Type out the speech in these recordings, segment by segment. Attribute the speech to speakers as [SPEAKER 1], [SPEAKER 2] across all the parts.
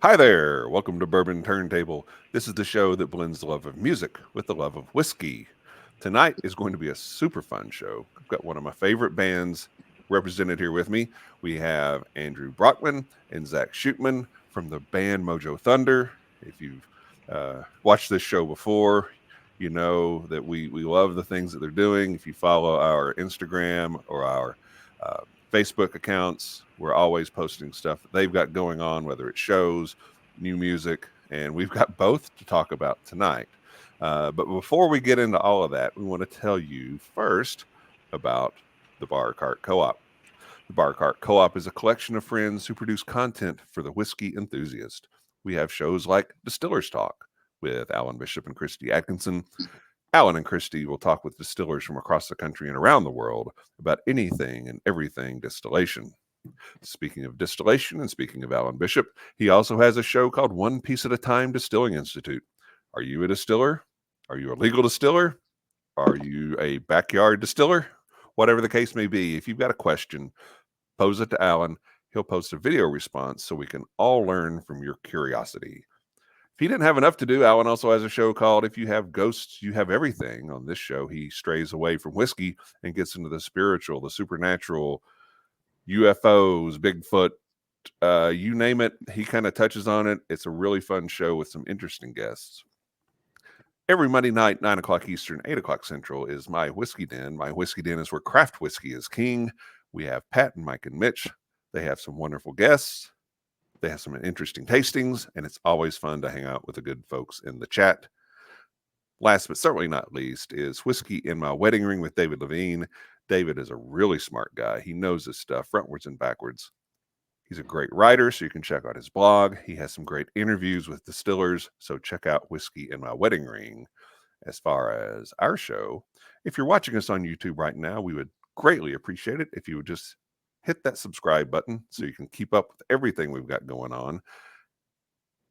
[SPEAKER 1] Hi there. Welcome to Bourbon Turntable. This is the show that blends the love of music with the love of whiskey. Tonight is going to be a super fun show. I've got one of my favorite bands represented here with me. We have Andrew Brockman and Zac Shoopman from the band Mojo Thunder. If you've watched this show before, you know that we love the things that they're doing. If you follow our Instagram or our uh, Facebook accounts, we're always posting stuff that they've got going on, whether it's shows, new music, and we've got both to talk about tonight. But before we get into all of that, we want to tell you first about the Bar Cart Co-op. The Bar Cart Co-op is a collection of friends who produce content for the whiskey enthusiast. We have shows like Distillers Talk with Alan Bishop and Christy Atkinson. Alan and Christy will talk with distillers from across the country and around the world about anything and everything distillation. Speaking of distillation and speaking of Alan Bishop, he also has a show called One Piece at a Time Distilling Institute. Are you a distiller? Are you a legal distiller? Are you a backyard distiller? Whatever the case may be, if you've got a question, pose it to Alan. He'll post a video response so we can all learn from your curiosity. If he didn't have enough to do, Alan also has a show called If You Have Ghosts, You Have Everything. On this show, he strays away from whiskey and gets into the spiritual, the supernatural, UFOs, Bigfoot, you name it. He kind of touches on it. It's a really fun show with some interesting guests. Every Monday night, 9 o'clock Eastern, 8 o'clock Central, is My Whiskey Den. My Whiskey Den is where craft whiskey is king. We have Pat and Mike and Mitch. They have some wonderful guests. They have some interesting tastings, and it's always fun to hang out with the good folks in the chat. Last but certainly not least is Whiskey in My Wedding Ring with David Levine. David is a really smart guy. He knows his stuff frontwards and backwards. He's a great writer, so you can check out his blog. He has some great interviews with distillers, so check out Whiskey in My Wedding Ring. As far as our show, if you're watching us on YouTube right now, we would greatly appreciate it if you would just hit that subscribe button so you can keep up with everything we've got going on.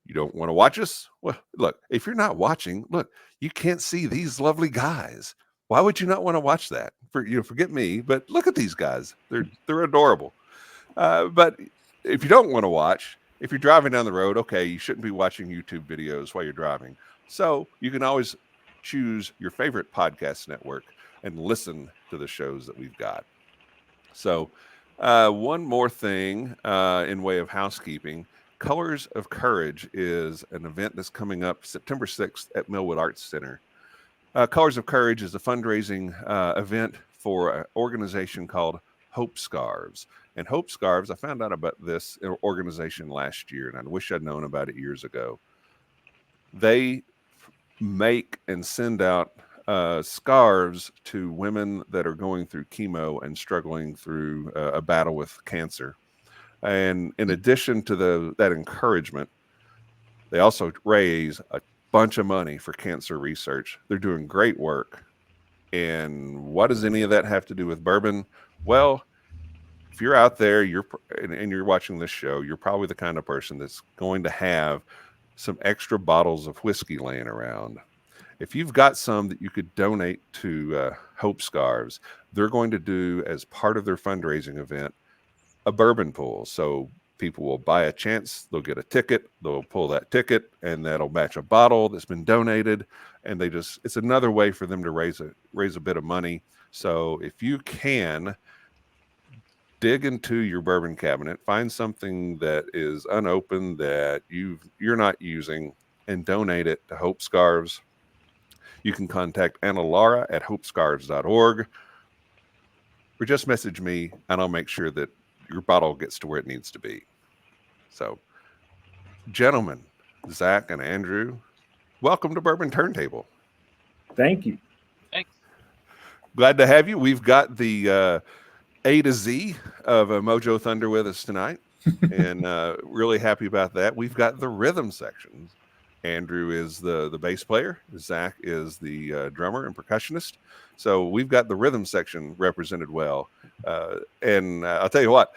[SPEAKER 1] You don't want to watch us? Well, look, if you're not watching, look, you can't see these lovely guys. Why would you not want to watch that? Forget me, but look at these guys. They're adorable. But if you don't want to watch, if you're driving down the road, okay, you shouldn't be watching YouTube videos while you're driving. So you can always choose your favorite podcast network and listen to the shows that we've got. So one more thing in way of housekeeping. Colors of Courage is an event that's coming up September 6th at Millwood Arts Center. Colors of Courage is a fundraising event for an organization called Hope Scarves. And Hope Scarves, I found out about this organization last year, and I wish I'd known about it years ago. They make and send out scarves to women that are going through chemo and struggling through a battle with cancer. And in addition to that encouragement, they also raise a bunch of money for cancer research. They're doing great work. And what does any of that have to do with bourbon? Well, if you're out there, and you're watching this show, you're probably the kind of person that's going to have some extra bottles of whiskey laying around. If you've got some that you could donate to Hope Scarves, they're going to do, as part of their fundraising event, a bourbon pool. So people will buy a chance, they'll get a ticket, they'll pull that ticket, and that'll match a bottle that's been donated. And it's another way for them to raise a bit of money. So if you can, dig into your bourbon cabinet, find something that is unopened that you're not using, and donate it to Hope Scarves. You can contact Anna Laura at hopescarves.org, or just message me, and I'll make sure that your bottle gets to where it needs to be. So, gentlemen, Zac and Andrew, welcome to Bourbon Turntable.
[SPEAKER 2] Thank you.
[SPEAKER 3] Thanks.
[SPEAKER 1] Glad to have you. We've got the A to Z of Mojo Thunder with us tonight, and really happy about that. We've got the rhythm sections. Andrew is the bass player. Zac is the drummer and percussionist. So we've got the rhythm section represented well. And I'll tell you what,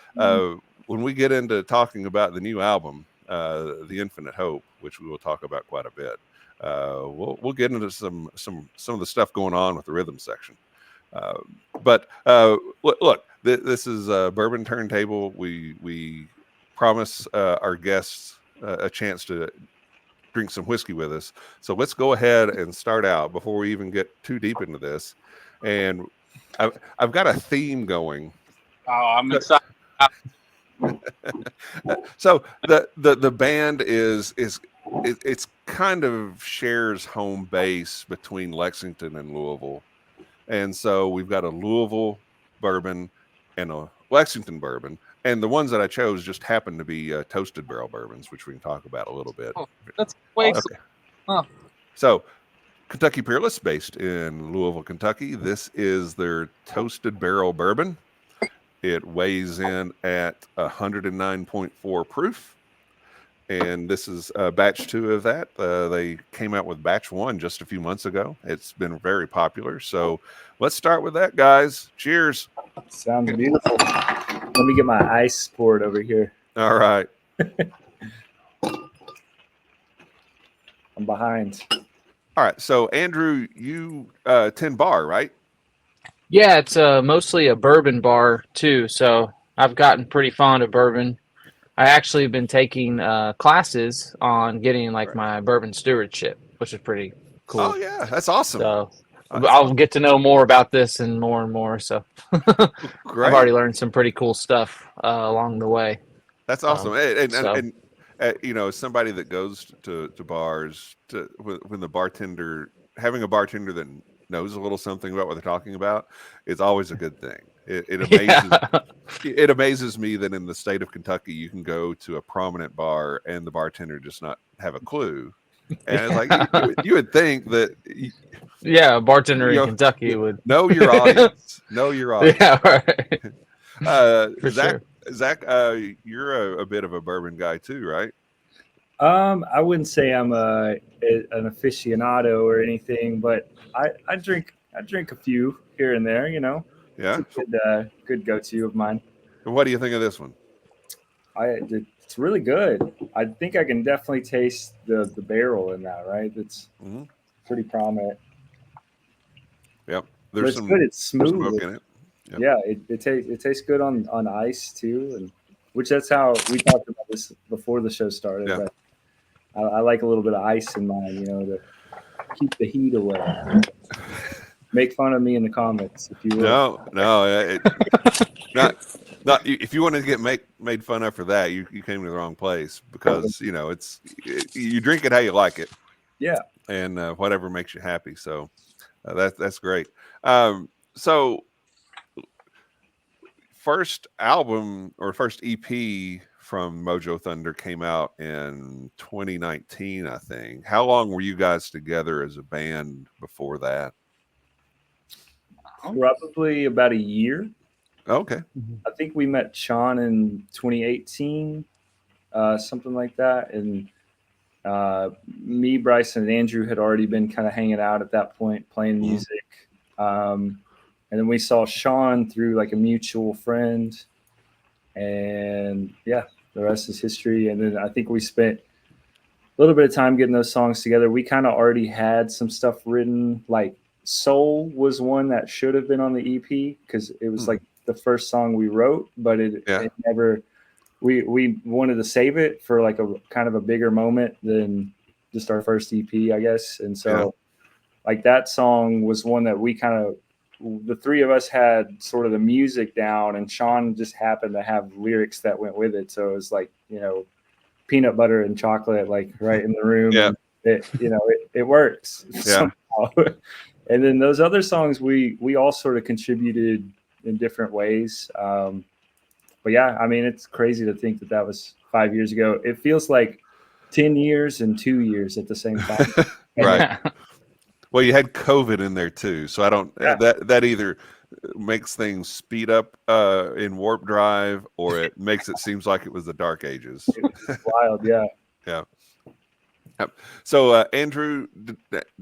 [SPEAKER 1] when we get into talking about the new album, The Infinite Hope, which we will talk about quite a bit, we'll get into some of the stuff going on with the rhythm section. But look, this is Bourbon Turntable. We promise our guests a chance to drink some whiskey with us. So let's go ahead and start out before we even get too deep into this. And I've got a theme going.
[SPEAKER 2] Oh, I'm excited.
[SPEAKER 1] So the band it's kind of shares home base between Lexington and Louisville. And so we've got a Louisville bourbon and a Lexington bourbon. And the ones that I chose just happen to be toasted barrel bourbons, which we can talk about a little bit.
[SPEAKER 2] Oh, that's way
[SPEAKER 1] okay.
[SPEAKER 2] Huh.
[SPEAKER 1] So Kentucky Peerless, based in Louisville, Kentucky. This is their toasted barrel bourbon. It weighs in at 109.4 proof. And this is batch 2 of that. They came out with batch 1 just a few months ago. It's been very popular. So let's start with that, guys. Cheers.
[SPEAKER 3] Sounds beautiful. Let me get my ice poured over here.
[SPEAKER 1] All right.
[SPEAKER 3] I'm behind.
[SPEAKER 1] All right. So, Andrew, you tend bar, right?
[SPEAKER 2] Yeah, it's mostly a bourbon bar, too. So I've gotten pretty fond of bourbon. I actually have been taking classes on getting my bourbon stewardship, which is pretty cool.
[SPEAKER 1] Oh, yeah. That's awesome.
[SPEAKER 2] So I'll get to know more about this and more. So I've already learned some pretty cool stuff along the way.
[SPEAKER 1] That's awesome. And you know, as somebody that goes to bars, when the bartender, having a bartender that knows a little something about what they're talking about, is always a good thing. It amazes me that in the state of Kentucky, you can go to a prominent bar and the bartender just not have a clue. And it's like you would think that.
[SPEAKER 2] A bartender in Kentucky would
[SPEAKER 1] know your audience. Know your audience.
[SPEAKER 2] Yeah, right. For
[SPEAKER 1] Zac,
[SPEAKER 2] sure.
[SPEAKER 1] Zac, you're a bit of a bourbon guy too, right?
[SPEAKER 3] I wouldn't say I'm an aficionado or anything, but I drink a few here and there. You know.
[SPEAKER 1] Yeah.
[SPEAKER 3] It's a good go-to of mine.
[SPEAKER 1] And what do you think of this one?
[SPEAKER 3] It's really good. I think I can definitely taste the barrel in that, right? It's pretty prominent.
[SPEAKER 1] Yep.
[SPEAKER 3] It's good. It's smooth.
[SPEAKER 1] Smoke in it. Yep.
[SPEAKER 3] Yeah, it tastes good on ice too, and which that's how we talked about this before the show started.
[SPEAKER 1] Yeah.
[SPEAKER 3] But I like a little bit of ice in mine, you know, to keep the heat away. Make fun of me in the comments if you will.
[SPEAKER 1] No, not if you want to get made fun of for that, you came to the wrong place, because you know you drink it how you like it.
[SPEAKER 3] Yeah,
[SPEAKER 1] and whatever makes you happy. So that's great. So first album or first EP from Mojo Thunder came out in 2019, I think. How long were you guys together as a band before that?
[SPEAKER 3] Probably about a year.
[SPEAKER 1] Okay.
[SPEAKER 3] I think we met Sean in 2018, something like that. And me, Bryson, and Andrew had already been kind of hanging out at that point, playing music. And then we saw Sean through like a mutual friend. And yeah, the rest is history. And then I think we spent a little bit of time getting those songs together. We kind of already had some stuff written, like Soul was one that should have been on the EP because it was like the first song we wrote, but it never. We wanted to save it for like a kind of a bigger moment than just our first EP, I guess. And so, like that song was one that we kind of, the three of us had sort of the music down, and Sean just happened to have lyrics that went with it. So it was like, you know, peanut butter and chocolate, like right in the room.
[SPEAKER 1] Yeah.
[SPEAKER 3] It works.
[SPEAKER 1] Yeah.
[SPEAKER 3] Somehow. And then those other songs, we all sort of contributed in different ways. But yeah, I mean, it's crazy to think that was 5 years ago. It feels like 10 years and 2 years at the same time.
[SPEAKER 1] Right. Well, you had COVID in there too. So I don't, that either makes things speed up in warp drive, or it makes it seems like it was the dark ages.
[SPEAKER 3] It's wild. Yeah.
[SPEAKER 1] Yeah. So, Andrew,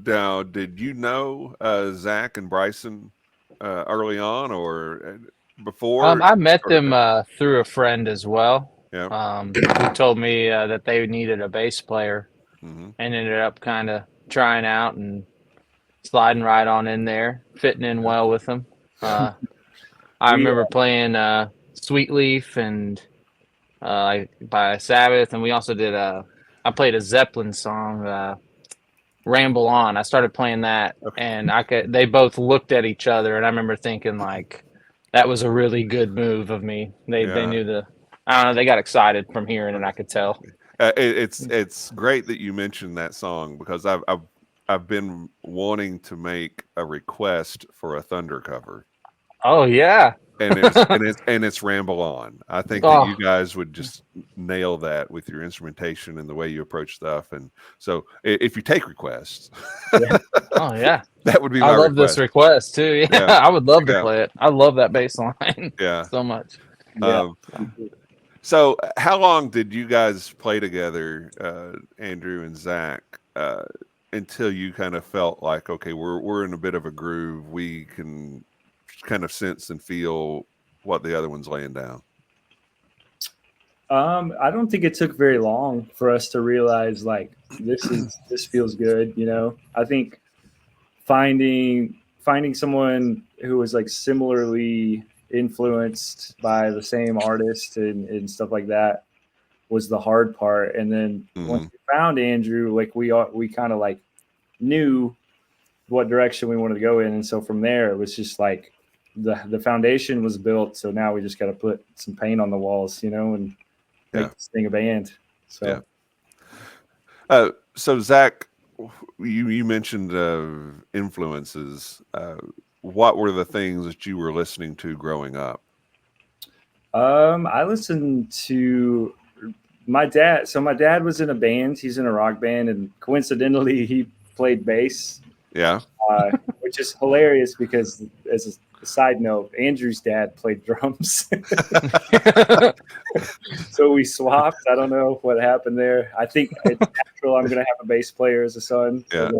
[SPEAKER 1] now, did you know Zac and Bryson early on or before?
[SPEAKER 2] I met them through a friend as well.
[SPEAKER 1] Yeah.
[SPEAKER 2] Who told me that they needed a bass player, and ended up kind of trying out and sliding right on in there, fitting in well with them. I remember playing Sweet Leaf and by Sabbath, and we also did I played a Zeppelin song, "Ramble On." I started playing that, and they both looked at each other, and I remember thinking like that was a really good move of me. They knew I don't know, they got excited from hearing it. I could tell.
[SPEAKER 1] It's great that you mentioned that song because I've been wanting to make a request for a Thunder cover.
[SPEAKER 2] Oh yeah.
[SPEAKER 1] And it's Ramble On. I think that you guys would just nail that with your instrumentation and the way you approach stuff. And so if you take requests,
[SPEAKER 2] oh yeah,
[SPEAKER 1] that would be
[SPEAKER 2] I
[SPEAKER 1] my
[SPEAKER 2] love
[SPEAKER 1] request.
[SPEAKER 2] this request too. Yeah, I would love to play it. I love that bass line.
[SPEAKER 1] Yeah,
[SPEAKER 2] so much.
[SPEAKER 3] Yeah.
[SPEAKER 1] So how long did you guys play together, Andrew and Zach, until you kind of felt like, okay, we're in a bit of a groove. We can kind of sense and feel what the other one's laying down?
[SPEAKER 3] I don't think it took very long for us to realize like this feels good. You know, I think finding someone who was like similarly influenced by the same artist and stuff like that was the hard part. And then once we found Andrew, like we kind of like knew what direction we wanted to go in, and so from there it was just like the foundation was built. So now we just got to put some paint on the walls, you know, and make this thing a band. So,
[SPEAKER 1] so Zach, you mentioned influences. What were the things that you were listening to growing up?
[SPEAKER 3] I listened to my dad. So my dad was in a band. He's in a rock band, and coincidentally, he played bass.
[SPEAKER 1] Yeah.
[SPEAKER 3] Which is hilarious because, as a side note, Andrew's dad played drums. So we swapped. I don't know what happened there. I think it's natural. I'm going to have a bass player as a son.
[SPEAKER 1] Yeah.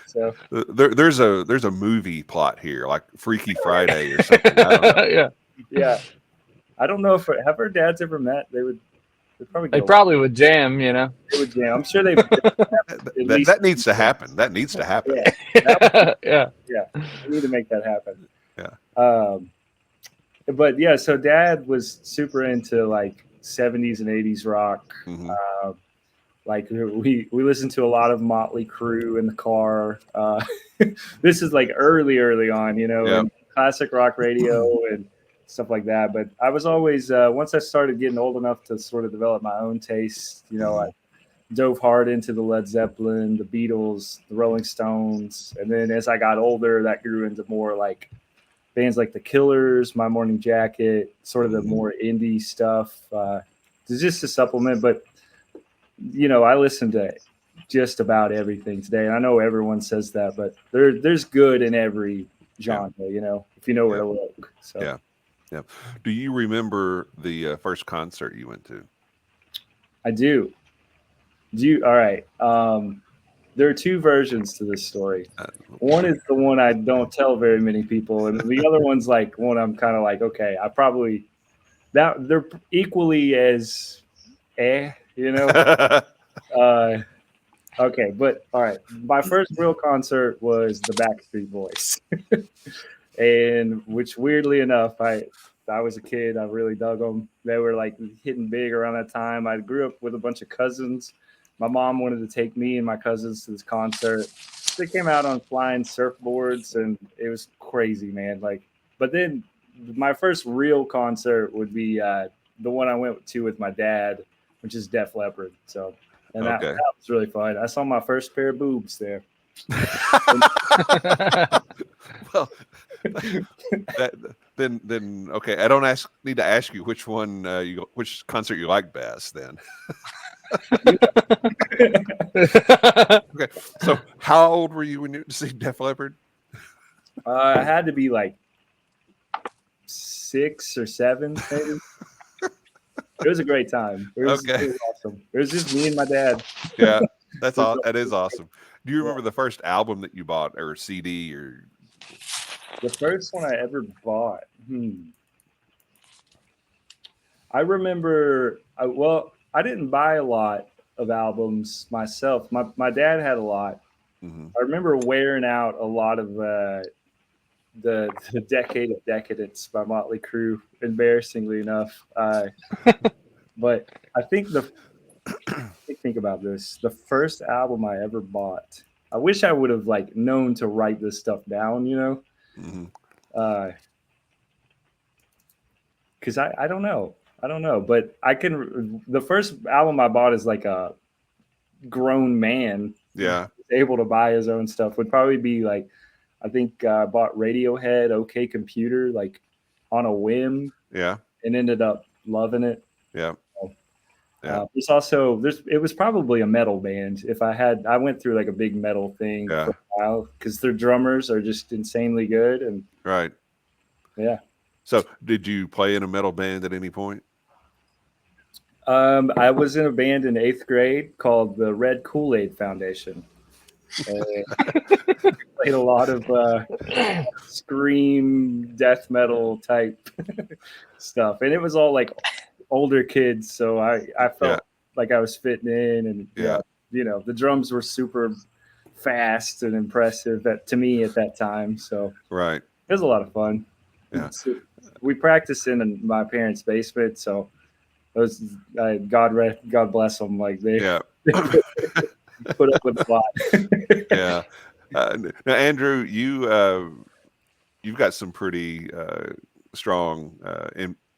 [SPEAKER 3] So
[SPEAKER 1] there's a movie plot here, like Freaky Friday or something. I don't know.
[SPEAKER 3] Yeah. I don't know if have our dads ever met. They
[SPEAKER 2] probably would jam, you know.
[SPEAKER 3] They would jam. I'm sure
[SPEAKER 1] that needs to happen. That needs to happen.
[SPEAKER 3] Yeah. We need to make that happen.
[SPEAKER 1] Yeah.
[SPEAKER 3] But yeah, so Dad was super into like 70s and 80s rock.
[SPEAKER 1] Mm-hmm.
[SPEAKER 3] Like we listened to a lot of Motley Crue in the car. This is like early on, you know, and classic rock radio and stuff like that. But I was always once I started getting old enough to sort of develop my own taste, you know, I dove hard into the Led Zeppelin, the Beatles, the Rolling Stones, and then as I got older, that grew into more like bands like the Killers, My Morning Jacket, sort of the more indie stuff. It's just a supplement, but you know, I listen to just about everything today, and I know everyone says that, but there's good in every genre, you know, if you know where to look. So.
[SPEAKER 1] Yeah. Do you remember the first concert you went to?
[SPEAKER 3] I do. All right. There are two versions to this story. One is the one I don't tell very many people, and the other one's like one I'm kind of like, okay, I probably they're equally as you know. Okay, but all right. My first real concert was the Backstreet Boys. And which weirdly enough, I was a kid. I really dug them. They were like hitting big around that time. I grew up with a bunch of cousins. My mom wanted to take me and my cousins to this concert. They came out on flying surfboards, and it was crazy, man. Like, but then my first real concert would be the one I went to with my dad, which is Def Leppard. So, and that was really fun. I saw my first pair of boobs there.
[SPEAKER 1] Well, then okay. I don't need to ask you which one which concert you like best. Then, okay. So, how old were you when you see Def Leppard?
[SPEAKER 3] I had to be like 6 or 7, maybe. It was a great time. It was awesome. It was just me and my dad.
[SPEAKER 1] Yeah, that's all. That is awesome. Do you remember the first album that you bought, or CD, or
[SPEAKER 3] the first one I ever bought? I remember. I didn't buy a lot of albums myself. My dad had a lot. I remember wearing out a lot of the Decade of Decadence by Motley Crue, embarrassingly enough. But I think think about this. The first album I ever bought, I wish I would have like known to write this stuff down,
[SPEAKER 1] Mm-hmm.
[SPEAKER 3] Because I don't know. But the first album I bought as like a grown man,
[SPEAKER 1] Yeah.
[SPEAKER 3] able to buy his own stuff, would probably be like, I think I bought Radiohead, OK Computer, like on a whim.
[SPEAKER 1] Yeah.
[SPEAKER 3] And ended up loving it.
[SPEAKER 1] Yeah. Yeah.
[SPEAKER 3] It was probably a metal band. I went through like a big metal thing for a while because their drummers are just insanely good. And
[SPEAKER 1] right.
[SPEAKER 3] Yeah.
[SPEAKER 1] So did you play in a metal band at any point?
[SPEAKER 3] I was in a band in 8th grade called the Red Kool-Aid Foundation. Played a lot of scream death metal type stuff. And it was all like older kids, so I felt like I was fitting in, and the drums were super fast and impressive to me at that time. So
[SPEAKER 1] right,
[SPEAKER 3] it was a lot of fun.
[SPEAKER 1] Yeah,
[SPEAKER 3] we practiced in my parents' basement, so it was God bless them. Like they put up with a lot.
[SPEAKER 1] Yeah. Now, Andrew, you've got some pretty strong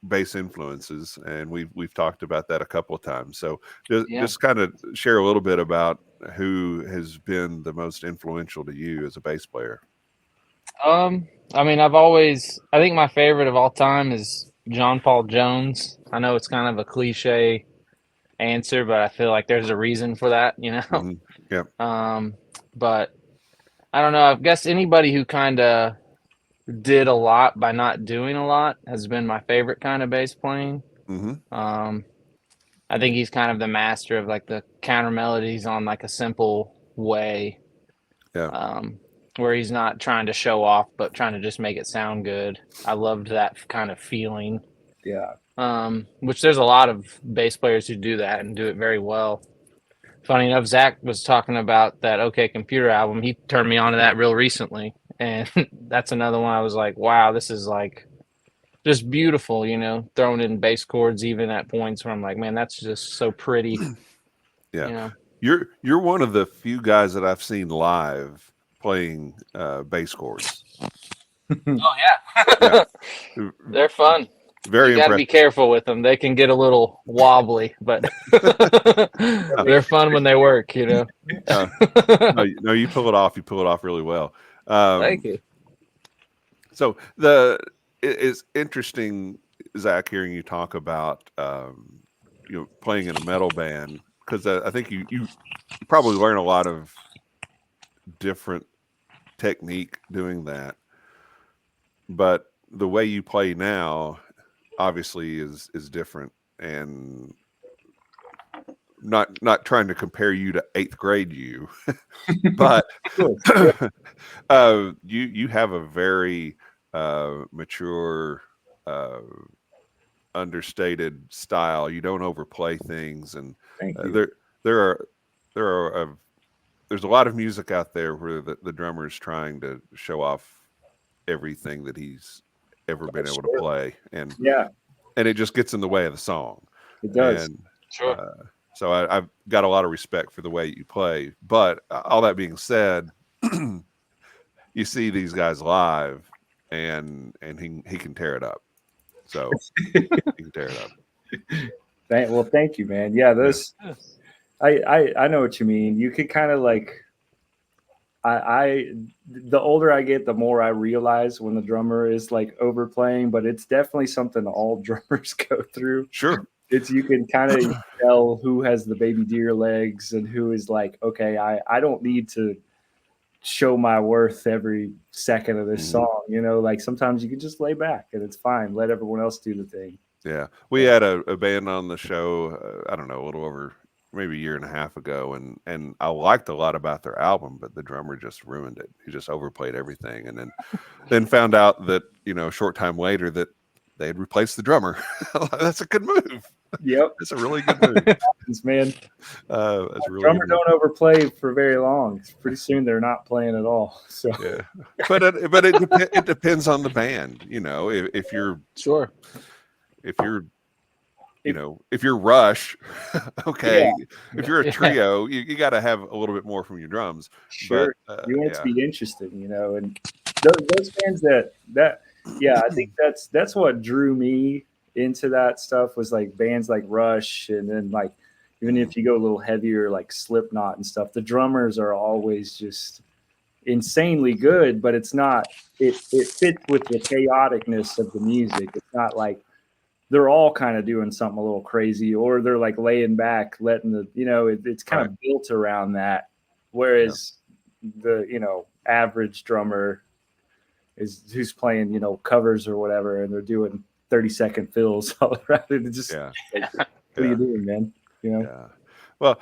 [SPEAKER 1] bass influences, and we've talked about that a couple of times. So just kind of share a little bit about who has been the most influential to you as a bass player.
[SPEAKER 2] I mean, I think my favorite of all time is John Paul Jones. I know it's kind of a cliche answer, but I feel like there's a reason for that,
[SPEAKER 1] Mm-hmm. Yeah.
[SPEAKER 2] But I don't know. I guess anybody who kind of did a lot by not doing a lot has been my favorite kind of bass playing.
[SPEAKER 1] Mm-hmm.
[SPEAKER 2] I think he's kind of the master of like the counter melodies on like a simple way.
[SPEAKER 1] Yeah.
[SPEAKER 2] Where he's not trying to show off, but trying to just make it sound good. I loved that kind of feeling.
[SPEAKER 3] Yeah.
[SPEAKER 2] Which there's a lot of bass players who do that and do it very well. Funny enough, Zac was talking about that OK Computer album. He turned me on to that real recently. And that's another one I was like, wow, this is like just beautiful, throwing in bass chords even at points where I'm like, man, that's just so pretty.
[SPEAKER 1] Yeah. You're one of the few guys that I've seen live playing bass chords.
[SPEAKER 2] Oh, yeah. They're fun.
[SPEAKER 1] Very
[SPEAKER 2] you got to be careful with them. They can get a little wobbly, but they're fun when they work,
[SPEAKER 1] No, you pull it off. You pull it off really well.
[SPEAKER 2] Thank you.
[SPEAKER 1] So it's interesting, Zac, hearing you talk about playing in a metal band, because I think you probably learn a lot of different technique doing that. But the way you play now obviously is different, and not trying to compare you to 8th grade you, but you have a very mature, understated style. You don't overplay things, and there's a lot of music out there where the drummer is trying to show off everything that he's ever been able to play, and it just gets in the way of the song.
[SPEAKER 3] It does.
[SPEAKER 1] And, so I've got a lot of respect for the way you play. But all that being said, you see these guys live, and he can tear it up. So he can tear it up.
[SPEAKER 3] Well, thank you, man. Yeah, I know what you mean. You could kind of like, the older I get, the more I realize when the drummer is like overplaying, but it's definitely something all drummers go through.
[SPEAKER 1] Sure.
[SPEAKER 3] You can kind of tell who has the baby deer legs and who is like, okay, I don't need to show my worth every second of this song. Like sometimes you can just lay back and it's fine. Let everyone else do the thing.
[SPEAKER 1] Yeah. We had a band on the show, I don't know, a little over maybe a year and a half ago, and I liked a lot about their album, but the drummer just ruined it. He just overplayed everything, and then found out that a short time later that they had replaced the drummer. That's a good move.
[SPEAKER 3] Yep.
[SPEAKER 1] That's a really good move.
[SPEAKER 3] Man.
[SPEAKER 1] That's really
[SPEAKER 3] Drummer
[SPEAKER 1] good move.
[SPEAKER 3] don't overplay for very long. Pretty soon they're not playing at all. So
[SPEAKER 1] Yeah, but it depends on the band. You know, if you're
[SPEAKER 2] Sure.
[SPEAKER 1] if you're if you're Rush, okay.
[SPEAKER 3] Yeah.
[SPEAKER 1] If you're a trio, you got to have a little bit more from your drums.
[SPEAKER 3] Sure,
[SPEAKER 1] But,
[SPEAKER 3] you want it to be interesting, and those bands I think that's what drew me into that stuff was like bands like Rush, and then like even if you go a little heavier like Slipknot and stuff, the drummers are always just insanely good, but it's not it fits with the chaoticness of the music. It's not like they're all kind of doing something a little crazy, or they're like laying back, letting it's kind of built around that. Whereas the, average drummer who's playing, covers or whatever, and they're doing 30-second fills all around it. It's just, what are you doing, man?
[SPEAKER 1] Yeah. Well,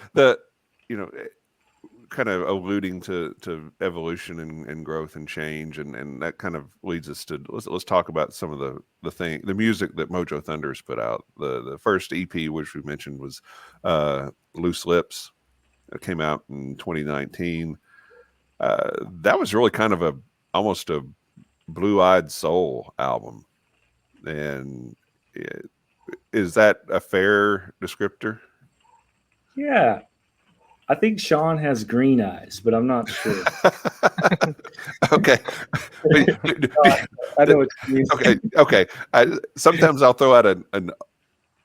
[SPEAKER 1] kind of alluding to evolution and growth and change, and that kind of leads us to let's talk about some of the music that Mojo Thunder's put out. The first EP, which we mentioned, was Loose Lips. It came out in 2019. That was really kind of almost a blue-eyed soul album. And is that a fair descriptor?
[SPEAKER 3] Yeah. I think Sean has green eyes, but I'm not sure.
[SPEAKER 1] Okay.
[SPEAKER 3] I know what you mean.
[SPEAKER 1] Okay. Sometimes I'll throw out an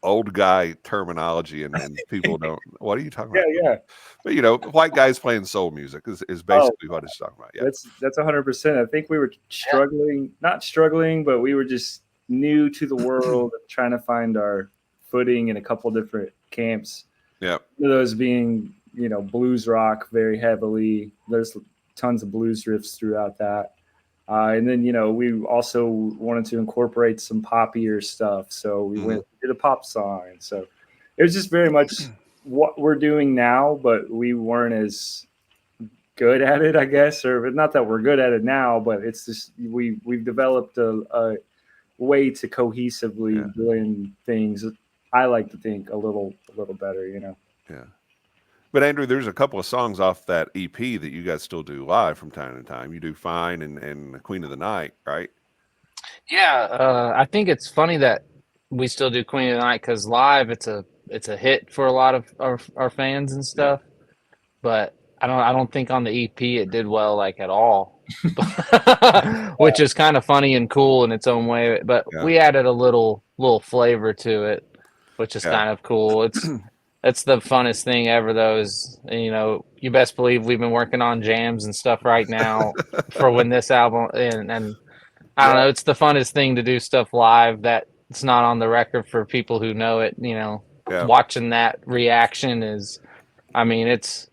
[SPEAKER 1] old guy terminology, and people don't. What are you talking about?
[SPEAKER 3] Yeah.
[SPEAKER 1] But white guys playing soul music is basically what it's talking about. Yeah,
[SPEAKER 3] that's 100%. I think we were not struggling, but we were just new to the world, trying to find our footing in a couple different camps.
[SPEAKER 1] Yeah,
[SPEAKER 3] one of those being blues rock very heavily. There's tons of blues riffs throughout that. And then, we also wanted to incorporate some poppier stuff. So we did a pop song. And so it was just very much what we're doing now, but we weren't as good at it, I guess, or not that we're good at it now, but it's just, we've developed a way to cohesively doing things. I like to think a little better,
[SPEAKER 1] Yeah. But Andrew, there's a couple of songs off that EP that you guys still do live from time to time. You do Fine and Queen of the Night, right?
[SPEAKER 2] Yeah, I think it's funny that we still do Queen of the Night because live it's a hit for a lot of our fans and stuff. Yeah. But I don't think on the EP it did well like at all, which is kind of funny and cool in its own way. But we added a little flavor to it, which is kind of cool. It's the funnest thing ever, though, is, you best believe we've been working on jams and stuff right now for when this album, and I don't know, it's the funnest thing to do stuff live that it's not on the record for people who know it, watching that reaction is, it's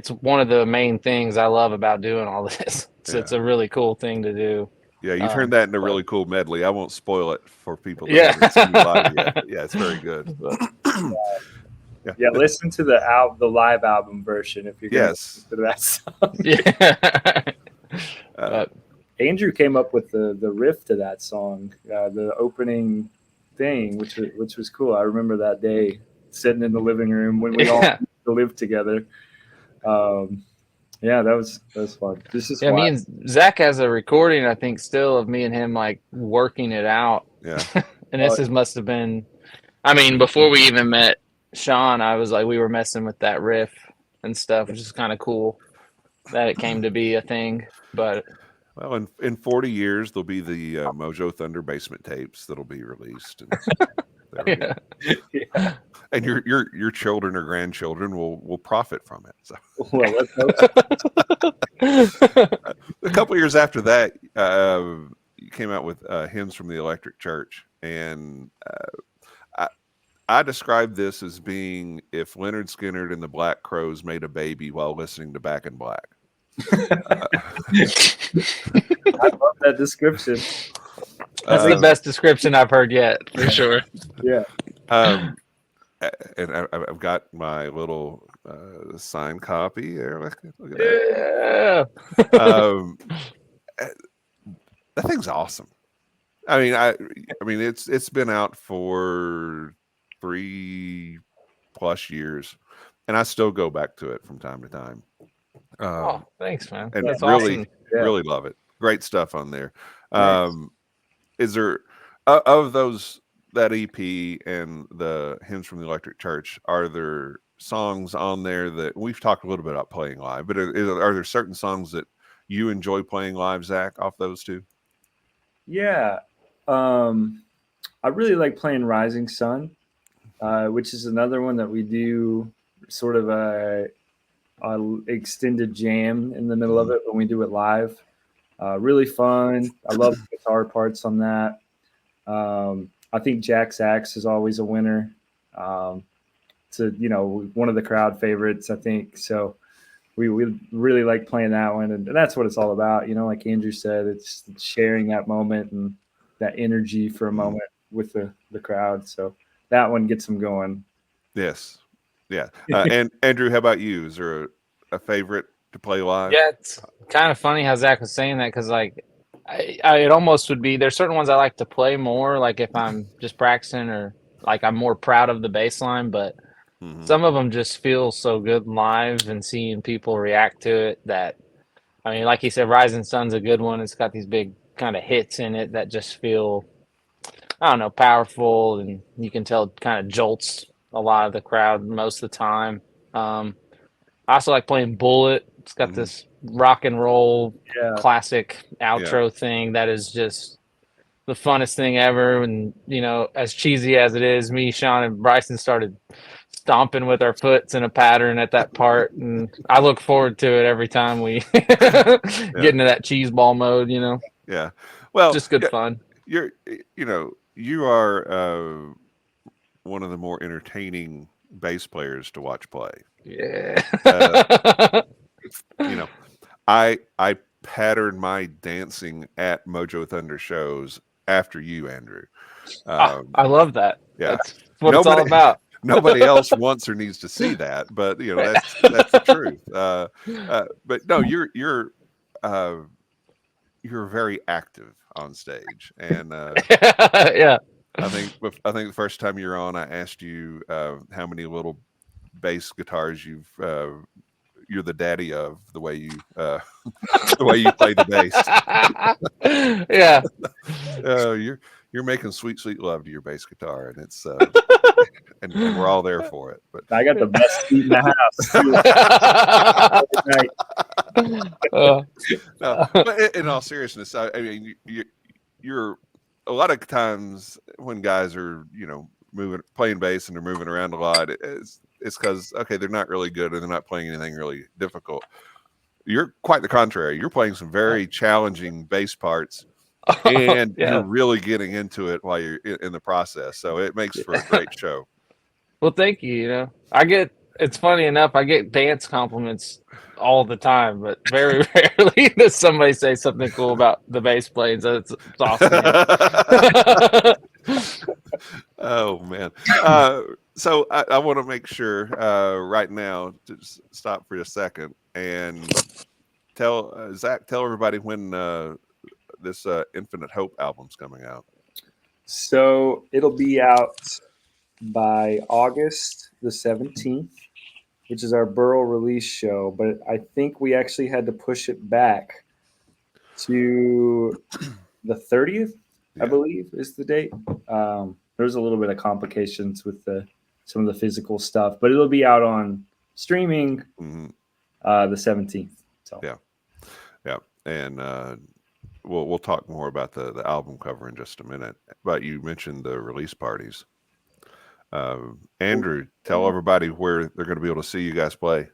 [SPEAKER 2] one of the main things I love about doing all this. It's a really cool thing to do.
[SPEAKER 1] Yeah, you turned that into a really cool medley. I won't spoil it for people that haven't seen you live yet. But yeah, it's very good.
[SPEAKER 3] Yeah, listen to the live album version if you're going to listen to that song. Yeah. Andrew came up with the riff to that song, the opening thing, which was cool. I remember that day sitting in the living room when we all lived together. Yeah, that was fun. This is
[SPEAKER 2] me and Zach has a recording, I think, still of me and him like working it out.
[SPEAKER 1] Yeah,
[SPEAKER 2] and this must have been, before we even met Sean, I was like, we were messing with that riff and stuff, which is kind of cool that it came to be a thing. But
[SPEAKER 1] well, in 40 years, there'll be the Mojo Thunder basement tapes that'll be released. And and your children or grandchildren will profit from it. So.
[SPEAKER 3] Well, let's hope.
[SPEAKER 1] A couple of years after that, you came out with Hymns from the Electric Church, and I describe this as being if Leonard Skinner and the Black Crowes made a baby while listening to Back in Black.
[SPEAKER 3] I love that description.
[SPEAKER 2] That's the best description I've heard yet, for sure.
[SPEAKER 3] Yeah.
[SPEAKER 1] And I've got my little signed copy there. Look at that. That thing's awesome. I mean, it's been out for 3+ years, and I still go back to it from time to time.
[SPEAKER 2] Oh, thanks, man.
[SPEAKER 1] And
[SPEAKER 2] That's
[SPEAKER 1] really,
[SPEAKER 2] awesome.
[SPEAKER 1] really love it. Great stuff on there.
[SPEAKER 3] Nice.
[SPEAKER 1] Is there of those, that EP and the Hymns from the Electric Church, are there songs on there that we've talked a little bit about playing live, but are there certain songs that you enjoy playing live, Zach, off those two?
[SPEAKER 3] Yeah. I really like playing Rising Sun, which is another one that we do sort of a extended jam in the middle of it when we do it live. Really fun. I love the guitar parts on that. I think Jack's Axe is always a winner. It's one of the crowd favorites, I think. So we really like playing that one, and that's what it's all about. Like Andrew said, it's sharing that moment and that energy for a moment with the crowd. So that one gets them going.
[SPEAKER 1] Yes. Yeah. And Andrew, how about you? Is there a favorite to play live?
[SPEAKER 2] Yeah, it's kind of funny how Zach was saying that, because like it almost would be, there's certain ones I like to play more, like if I'm just practicing or like I'm more proud of the bass line, but some of them just feel so good live, and seeing people react to it, that, I mean, like he said, Rising Sun's a good one. It's got these big kind of hits in it that just feel, I don't know, powerful, and you can tell it kind of jolts a lot of the crowd most of the time. I also like playing Bullet. It's got this rock and roll classic outro thing that is just the funnest thing ever. And, as cheesy as it is, me, Sean, and Bryson started stomping with our foots in a pattern at that part. And I look forward to it every time we get into that cheese ball mode,
[SPEAKER 1] Yeah. Well,
[SPEAKER 2] just good fun.
[SPEAKER 1] You are one of the more entertaining bass players to watch play.
[SPEAKER 2] Yeah.
[SPEAKER 1] I patterned my dancing at Mojo Thunder shows after you, Andrew.
[SPEAKER 2] I love that.
[SPEAKER 1] Yeah.
[SPEAKER 2] That's what it's all about.
[SPEAKER 1] Nobody else wants or needs to see that, but that's the truth. But no, you're very active on stage, and
[SPEAKER 2] yeah.
[SPEAKER 1] I think the first time you're on, I asked you how many little bass guitars you're the daddy of, the way you play the bass.
[SPEAKER 2] Yeah.
[SPEAKER 1] You're making sweet love to your bass guitar, and it's and we're all there for it. But
[SPEAKER 3] I got the best seat in the house.
[SPEAKER 1] No, but in all seriousness, I mean, you're a lot of times when guys are playing bass and they're moving around a lot, it's because they're not really good and they're not playing anything really difficult. You're quite the contrary. You're playing some very challenging bass parts, and you're really getting into it while you're in the process. So it makes for a great show.
[SPEAKER 2] Well, thank you. It's funny enough, I get dance compliments all the time, but very rarely does somebody say something cool about the bass playing. So it's awesome.
[SPEAKER 1] Oh man. So I want to make sure right now to stop for a second and tell Zach, tell everybody when this Infinite Hope album's coming out.
[SPEAKER 3] So it'll be out by August the 17th, which is our Burl release show. But I think we actually had to push it back to the 30th, I believe is the date. There's a little bit of complications with some of the physical stuff, but it'll be out on streaming the 17th. So
[SPEAKER 1] yeah. And we'll talk more about the album cover in just a minute. But you mentioned the release parties. Andrew, tell everybody where they're going to be able to see you guys play.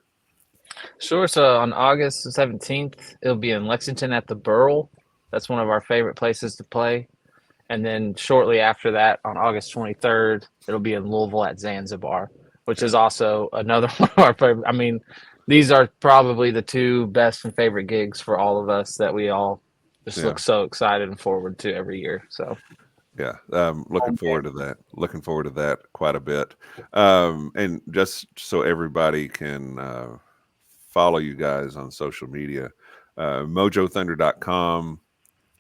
[SPEAKER 2] Sure. So on August the 17th, it'll be in Lexington at the Burl. That's one of our favorite places to play. And then shortly after that, on August 23rd, it'll be in Louisville at Zanzibar, which is also another one of our favorite. I mean, these are probably the two best and favorite gigs for all of us that we all just look so excited and forward to every year. So
[SPEAKER 1] yeah, looking forward to that quite a bit. And just so everybody can follow you guys on social media, mojothunder.com,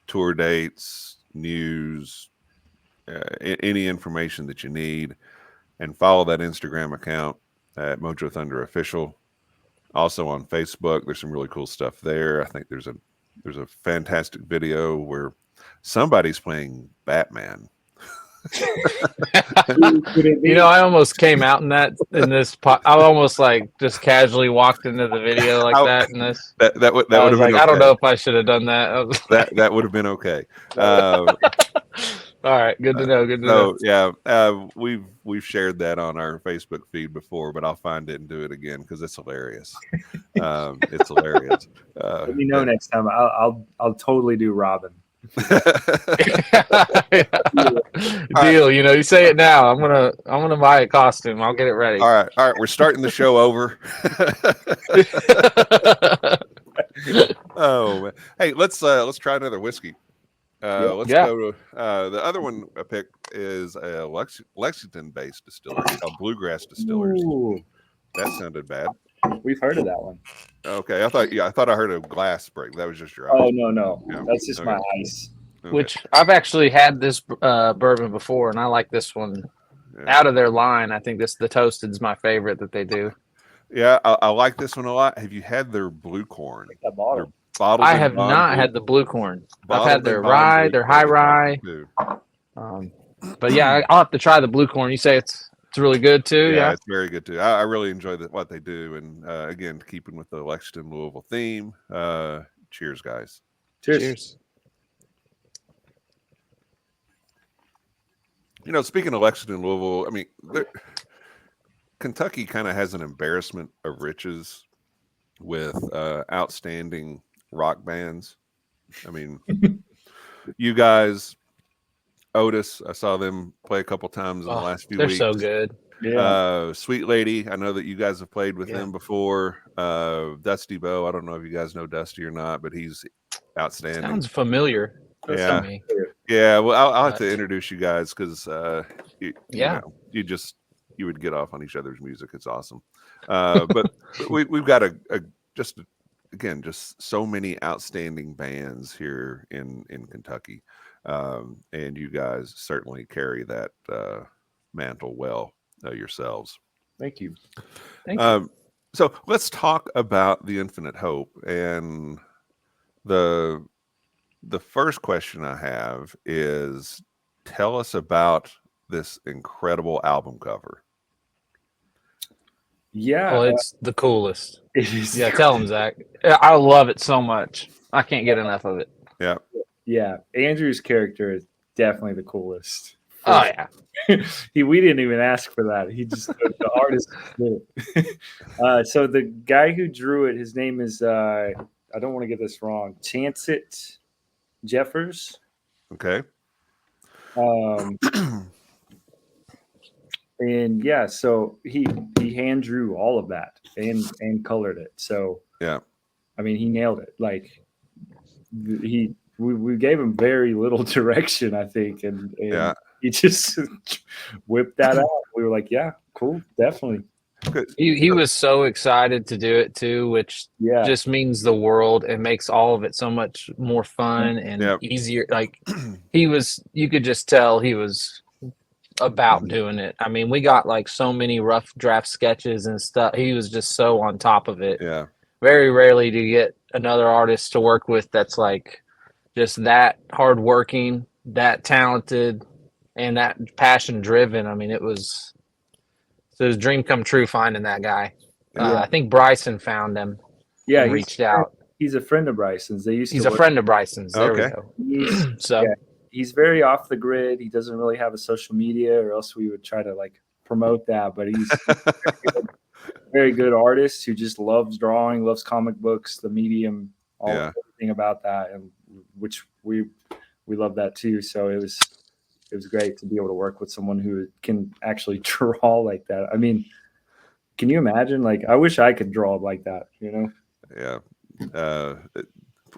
[SPEAKER 1] tour dates, news, any information that you need. and follow that Instagram account at Mojo Thunder Official. Also on Facebook, there's some really cool stuff there. I think there's a fantastic video where somebody's playing Batman.
[SPEAKER 2] I almost came out in this. I almost like just casually walked into the video like that. In this,
[SPEAKER 1] that would have been
[SPEAKER 2] like,
[SPEAKER 1] okay.
[SPEAKER 2] I don't know if I should have done that.
[SPEAKER 1] That would have been okay.
[SPEAKER 2] All right, good to know. Good to know.
[SPEAKER 1] Yeah, we've shared that on our Facebook feed before, but I'll find it and do it again because it's hilarious. It's hilarious.
[SPEAKER 3] Let me know next time. I'll totally do Robin.
[SPEAKER 2] Deal. You say it now. I'm gonna buy a costume. I'll get it ready.
[SPEAKER 1] All right. We're starting the show over. Oh man. Hey, let's try another whiskey. Let's go to the other one I picked is a Lexington-based distillery called Bluegrass Distillers.
[SPEAKER 3] Ooh,
[SPEAKER 1] that sounded bad.
[SPEAKER 3] We've heard of that one.
[SPEAKER 1] Okay, I thought I heard a glass break. That was just your.
[SPEAKER 3] Oh no,
[SPEAKER 1] yeah.
[SPEAKER 3] That's just my ice.
[SPEAKER 1] Okay.
[SPEAKER 2] Which I've actually had this bourbon before, and I like this one.
[SPEAKER 1] Yeah.
[SPEAKER 2] Out of their line, I think the Toasted's my favorite that they do.
[SPEAKER 1] Yeah, I like this one a lot. Have you had their blue corn?
[SPEAKER 3] That bottle.
[SPEAKER 2] I have not had the blue corn. I've had their rye, their high rye. But yeah, I'll have to try the blue corn. You say it's really good too. Yeah,
[SPEAKER 1] it's very good too. I really enjoy what they do, and again, keeping with the Lexington Louisville theme. Cheers, guys.
[SPEAKER 2] Cheers.
[SPEAKER 1] Speaking of Lexington Louisville, I mean, Kentucky kind of has an embarrassment of riches with outstanding rock bands. I mean, you guys, Otis, I saw them play a couple times in the last few weeks.
[SPEAKER 2] They're so good.
[SPEAKER 3] Yeah.
[SPEAKER 1] Sweet Lady, I know that you guys have played with them before. Dusty Bow, I don't know if you guys know Dusty or not, but he's outstanding.
[SPEAKER 2] Sounds familiar.
[SPEAKER 1] Yeah.
[SPEAKER 2] To me.
[SPEAKER 1] Yeah, well, I'll have to introduce you guys because you would get off on each other's music. It's awesome. But we've got just so many outstanding bands here in Kentucky, and you guys certainly carry that mantle well yourselves.
[SPEAKER 3] Thank you.
[SPEAKER 1] So let's talk about the Infinite Hope, and the first question I have is, tell us about this incredible album cover.
[SPEAKER 3] Yeah.
[SPEAKER 2] Well, it's the coolest.
[SPEAKER 3] It is.
[SPEAKER 2] Yeah, tell them, Zach. I love it so much. I can't get enough of it.
[SPEAKER 1] Yeah.
[SPEAKER 3] Yeah. Andrew's character is definitely the coolest.
[SPEAKER 2] Oh, yeah.
[SPEAKER 3] We didn't even ask for that. He just, the artist did it. So the guy who drew it, his name is, I don't want to get this wrong, Chancet Jeffers.
[SPEAKER 1] Okay.
[SPEAKER 3] And yeah, so he hand drew all of that and colored it. So
[SPEAKER 1] yeah,
[SPEAKER 3] I mean, he nailed it. Like we gave him very little direction, I think, and he just whipped that out. We were like, yeah, cool, definitely.
[SPEAKER 2] He was so excited to do it too, which just means the world and makes all of it so much more fun and easier. Like you could just tell he was about doing it. I mean, we got like so many rough draft sketches and stuff. He was just so on top of it.
[SPEAKER 1] Yeah.
[SPEAKER 2] Very rarely do you get another artist to work with that's like just that hardworking, that talented, and that passion driven. I mean, it was his dream come true finding that guy. I think Bryson found him.
[SPEAKER 3] Yeah,
[SPEAKER 2] and reached out.
[SPEAKER 3] He's a friend of Bryson's.
[SPEAKER 2] He's a friend of Bryson's. There we go.
[SPEAKER 3] He's very off the grid. He doesn't really have a social media, or else we would try to like promote that. But he's a very good artist who just loves drawing, loves comic books, the medium, everything about that, and which we love that too. So it was great to be able to work with someone who can actually draw like that. I mean, can you imagine? Like, I wish I could draw like that, you know?
[SPEAKER 1] Yeah.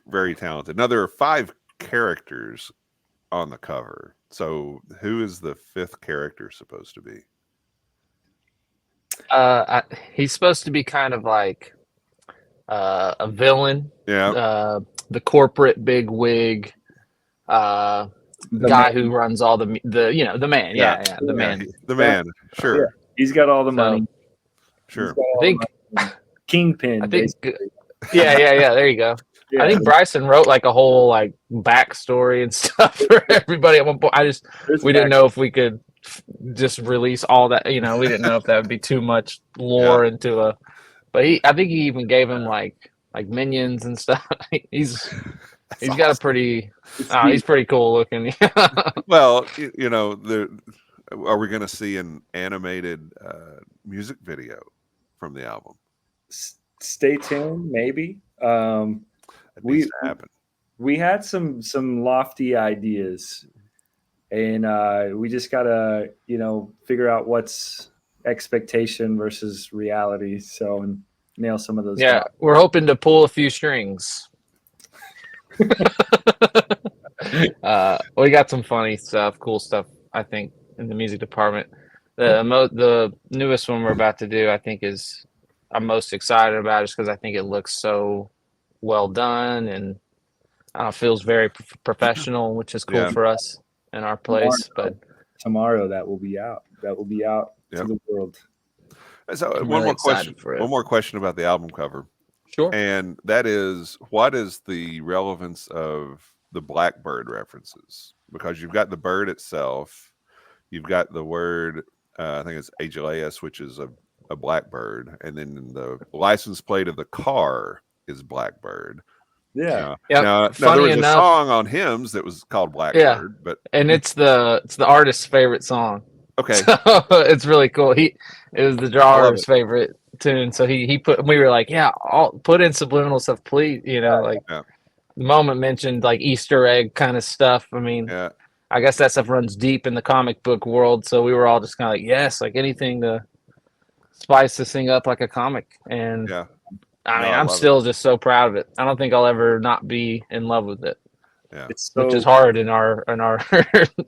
[SPEAKER 1] Very talented. Now, there are 5 characters on the cover. So who is the 5th character supposed to be?
[SPEAKER 2] He's supposed to be kind of like a villain.
[SPEAKER 1] Yeah.
[SPEAKER 2] The corporate big wig.
[SPEAKER 3] The
[SPEAKER 2] guy
[SPEAKER 3] man.
[SPEAKER 2] who runs all the the man. Yeah, the man.
[SPEAKER 1] The man. Sure.
[SPEAKER 3] Yeah. He's got all the
[SPEAKER 2] So,
[SPEAKER 3] money.
[SPEAKER 1] Sure.
[SPEAKER 3] He's got all
[SPEAKER 2] I think.
[SPEAKER 3] the money. Kingpin.
[SPEAKER 2] I think.
[SPEAKER 3] Basically.
[SPEAKER 2] Yeah. There you go.
[SPEAKER 3] Yeah.
[SPEAKER 2] I think Bryson wrote like a whole like backstory and stuff for everybody at one point. We didn't know if we could just release all that. We didn't know if that would be too much lore into a. But I think he even gave him like minions and stuff. he's got a pretty. He's pretty cool looking.
[SPEAKER 1] Well, are we going to see an animated music video from the album?
[SPEAKER 3] Stay tuned. Maybe.
[SPEAKER 1] That needs to happen.
[SPEAKER 3] We had some lofty ideas, and we just gotta figure out what's expectation versus reality. So and nail some of those.
[SPEAKER 2] Yeah,
[SPEAKER 3] down.
[SPEAKER 2] we're hoping to pull a few strings. We got some funny stuff, cool stuff. I think in the music department, the newest one we're about to do, I think I'm most excited about, just because I think it looks so well done and feels very professional, which is cool for us in our place.
[SPEAKER 3] Tomorrow that will be out. To the world.
[SPEAKER 1] So
[SPEAKER 2] I'm
[SPEAKER 1] one
[SPEAKER 2] really
[SPEAKER 1] more question.
[SPEAKER 2] excited for it.
[SPEAKER 1] One more question about the album cover.
[SPEAKER 2] Sure.
[SPEAKER 1] And that is, what is the relevance of the blackbird references? Because you've got the bird itself, you've got the word, I think it's Agelaeus, which is a blackbird, and then the license plate of the car is Blackbird.
[SPEAKER 3] Yeah.
[SPEAKER 1] Now there was a song on Hymns that was called Blackbird,
[SPEAKER 2] and it's the artist's favorite song.
[SPEAKER 1] Okay.
[SPEAKER 2] So it's really cool. It was the drawer's favorite tune. So we were like, put in subliminal stuff, please. The moment mentioned like Easter egg kind of stuff. I mean, I guess that stuff runs deep in the comic book world. So we were all just kind of like, yes, like anything to spice this thing up like a comic. And I'm still just so proud of it. I don't think I'll ever not be in love with it.
[SPEAKER 1] Yeah.
[SPEAKER 2] Which is hard in our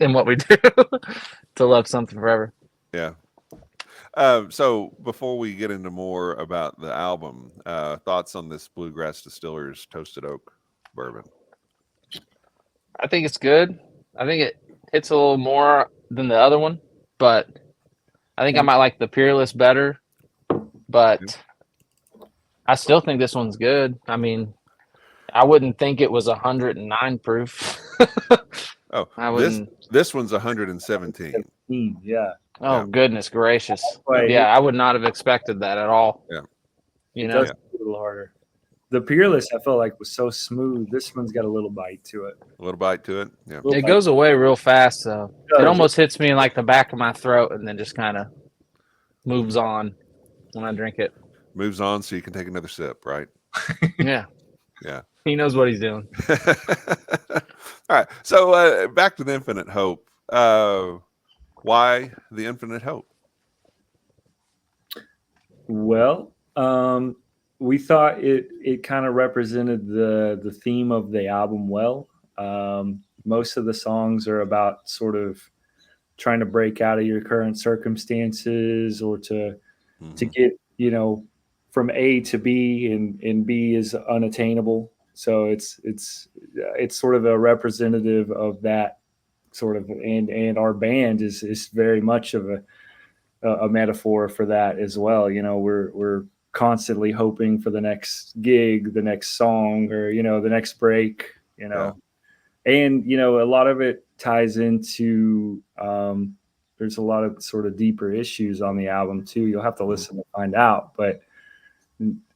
[SPEAKER 2] in what we do to love something forever.
[SPEAKER 1] Yeah. So before we get into more about the album, thoughts on this Bluegrass Distillers Toasted Oak bourbon?
[SPEAKER 2] I think it's good. I think it hits a little more than the other one, but I think I might like the Peerless better. But I still think this one's good. I mean, I wouldn't think it was 109 proof.
[SPEAKER 1] This one's 117.
[SPEAKER 3] Yeah.
[SPEAKER 2] Oh, goodness gracious. Yeah, I would not have expected that at all.
[SPEAKER 1] Yeah.
[SPEAKER 3] It does a little harder. The Peerless, I felt like, was so smooth. This one's got a little bite to it.
[SPEAKER 1] A little bite to it? Yeah.
[SPEAKER 2] It goes away real fast, though. It almost hits me in like the back of my throat and then just kind of moves on when I drink it.
[SPEAKER 1] Moves on so you can take another sip, right?
[SPEAKER 2] Yeah.
[SPEAKER 1] Yeah.
[SPEAKER 2] He knows what he's doing.
[SPEAKER 1] All right. So back to the Infinite Hope. Why the Infinite Hope?
[SPEAKER 3] Well, we thought it kind of represented the theme of the album well. Most of the songs are about sort of trying to break out of your current circumstances or to get, from A to B, and B is unattainable. So it's sort of a representative of that sort of, and our band is very much of a metaphor for that as well. We're constantly hoping for the next gig, the next song, or the next break. And a lot of it ties into there's a lot of sort of deeper issues on the album too. You'll have to listen to find out, but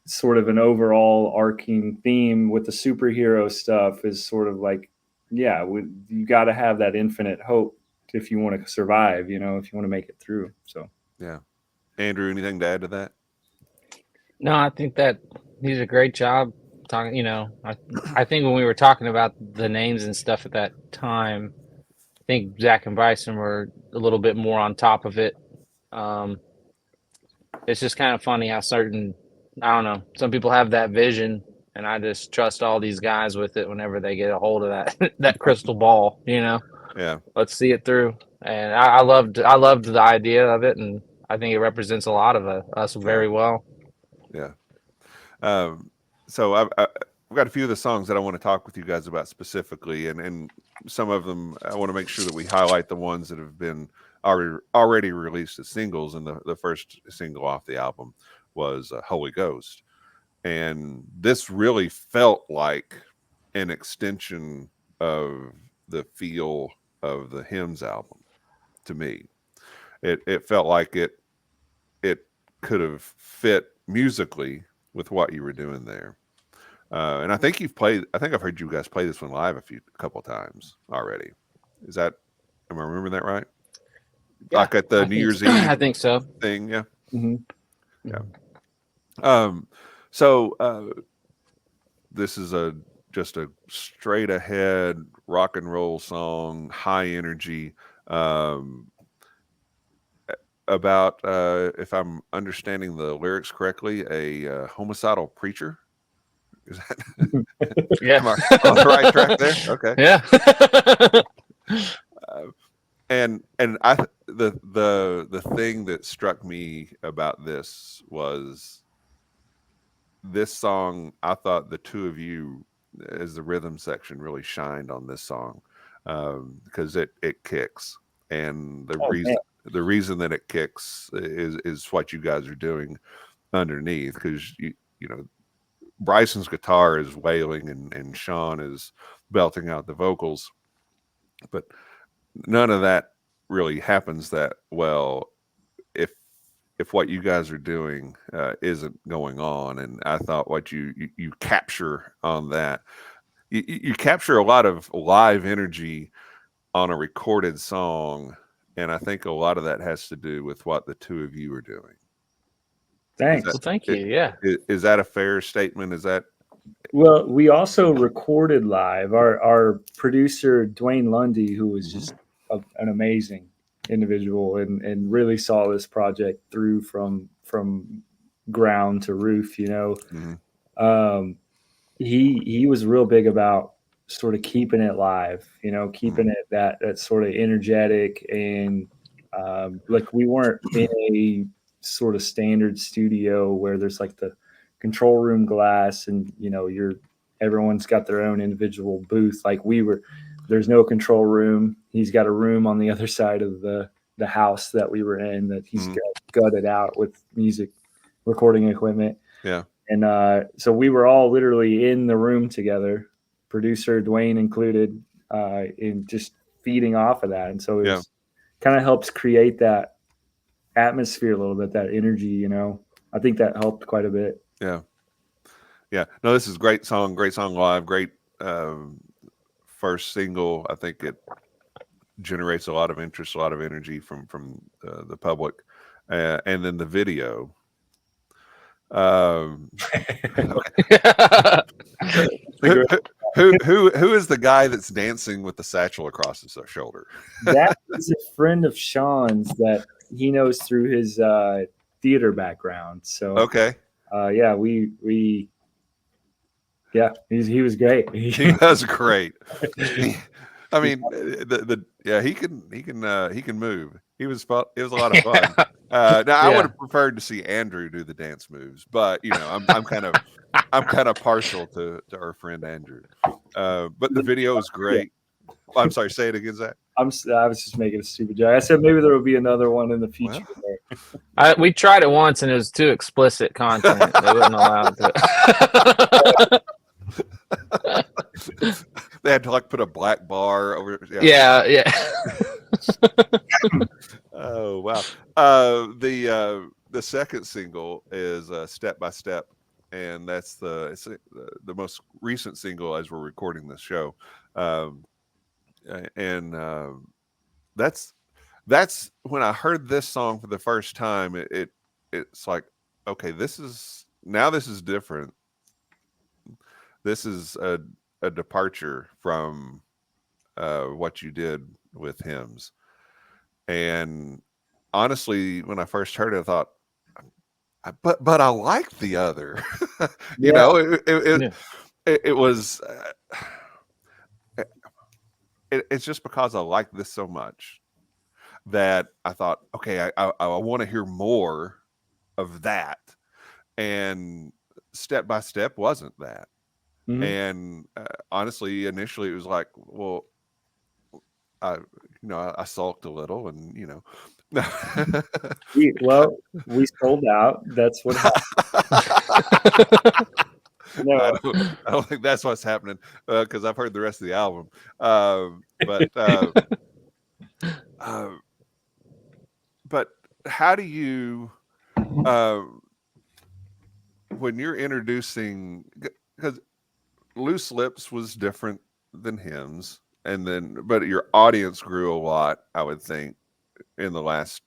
[SPEAKER 3] sort of an overall arcing theme with the superhero stuff is sort of like, you got to have that infinite hope if you want to survive, if you want to make it through. So,
[SPEAKER 1] yeah. Andrew, anything to add to that?
[SPEAKER 2] No, I think that he did a great job talking. I think when we were talking about the names and stuff at that time, I think Zac and Bryson were a little bit more on top of it. It's just kind of funny how some people have that vision, and I just trust all these guys with it whenever they get a hold of that crystal ball,
[SPEAKER 1] Yeah.
[SPEAKER 2] Let's see it through. And I loved the idea of it, and I think it represents a lot of us very well.
[SPEAKER 1] Yeah. So got a few of the songs that I want to talk with you guys about specifically, and some of them I want to make sure that we highlight the ones that have been already released as singles. And the first single off the album was Holy Ghost, and this really felt like an extension of the feel of the Hymns album to me. It felt like it could have fit musically with what you were doing there. And I think I've heard you guys play this one live a couple of times already. Am I remembering that right?
[SPEAKER 2] Yeah,
[SPEAKER 1] like at the New Year's Eve
[SPEAKER 2] I think so.
[SPEAKER 1] thing. Yeah.
[SPEAKER 3] Mm-hmm.
[SPEAKER 1] Yeah. So this is just a straight ahead rock and roll song, high energy, about, if I'm understanding the lyrics correctly, a homicidal preacher. Is that
[SPEAKER 2] Yeah.
[SPEAKER 1] am I on the right track there? Okay.
[SPEAKER 2] Yeah.
[SPEAKER 1] And the thing that struck me about this was this song. I thought the two of you, as the rhythm section, really shined on this song, because it kicks, and the reason that it kicks is what you guys are doing underneath, because you know Bryson's guitar is wailing and Sean is belting out the vocals, but none of that really happens that well if what you guys are doing isn't going on. And I thought what you capture on that, you capture a lot of live energy on a recorded song, and I think a lot of that has to do with what the two of you are doing.
[SPEAKER 3] Thanks.
[SPEAKER 2] Well, thank you. Yeah.
[SPEAKER 1] Is that a fair statement? Is that?
[SPEAKER 3] Well, we also recorded live. Our producer Dwayne Lundy, who was just an amazing individual and really saw this project through from ground to roof. You know, he was real big about sort of keeping it live. You know, keeping it that sort of energetic, and like we weren't in a sort of standard studio where there's like the control room glass and everyone's got their own individual booth. Like there's no control room. He's got a room on the other side of the house that we were in that he's gutted out with music recording equipment.
[SPEAKER 1] Yeah.
[SPEAKER 3] And so we were all literally in the room together, producer Dwayne included, in just feeding off of that. And so it kind of helps create that atmosphere a little bit, that energy, I think that helped quite a bit.
[SPEAKER 1] Yeah. No, this is great song live, great first single. I think it generates a lot of interest, a lot of energy from the public, and then the video. Who is the guy that's dancing with the satchel across his shoulder?
[SPEAKER 3] That is a friend of Sean's that he knows through his theater background. So
[SPEAKER 1] okay.
[SPEAKER 3] He was great.
[SPEAKER 1] He was great. I mean, he can move. It was a lot of fun. Now I would have preferred to see Andrew do the dance moves, but I'm kind of partial to our friend Andrew. But the video is great. I'm sorry, say it again, Zach.
[SPEAKER 3] I was just making a stupid joke. I said maybe there will be another one in the future.
[SPEAKER 2] Well, we tried it once and it was too explicit content. They wouldn't allow
[SPEAKER 1] it. They had to put a black bar over.
[SPEAKER 2] Yeah.
[SPEAKER 1] Oh wow. The second single is Step by Step, and that's the most recent single as we're recording this show. And that's when I heard this song for the first time. It's like, okay, this is different. This is a departure from what you did with Hymns. And honestly, when I first heard it, I thought, but I like the other. It was. It's just because I like this so much that I thought, okay, I want to hear more of that. And Step by Step wasn't that. And honestly, initially it was like, well, I sulked a little, and
[SPEAKER 3] we sold out. That's what happened. No.
[SPEAKER 1] I don't think that's what's happening, because I've heard the rest of the album. But how do you, when you're introducing, because Loose Lips was different than Hymns, but your audience grew a lot, I would think, in the last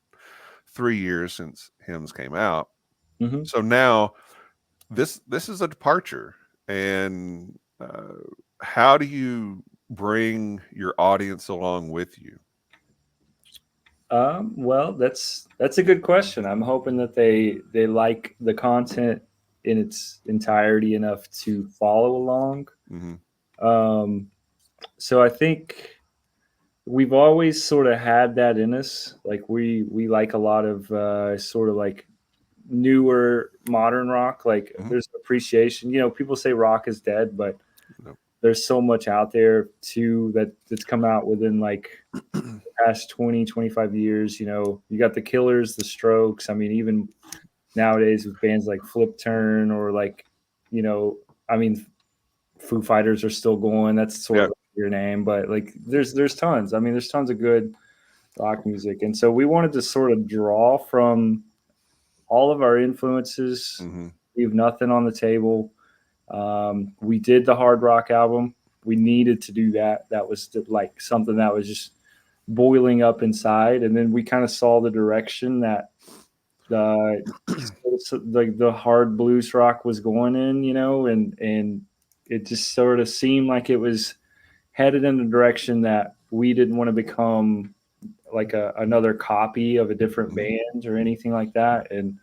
[SPEAKER 1] 3 years since Hymns came out. So now this is a departure, and how do you bring your audience along with you?
[SPEAKER 3] Well, that's a good question. I'm hoping that they like the content in its entirety enough to follow along. So I think we've always sort of had that in us. Like we like a lot of sort of like newer modern rock. Like there's appreciation. People say rock is dead, but there's so much out there too that's come out within like the past 20, 25 years. You got the Killers, the Strokes. I mean, even nowadays with bands like Flip Turn or like, Foo Fighters are still going. That's sort of your name, but like there's tons. I mean, there's tons of good rock music. And so we wanted to sort of draw from all of our influences, leave nothing on the table. We did the hard rock album. We needed to do that. That was like something that was just boiling up inside. And then we kind of saw the direction that the hard blues rock was going in, and it just sort of seemed like it was headed in the direction that we didn't want to become like another copy of a different band or anything like that. And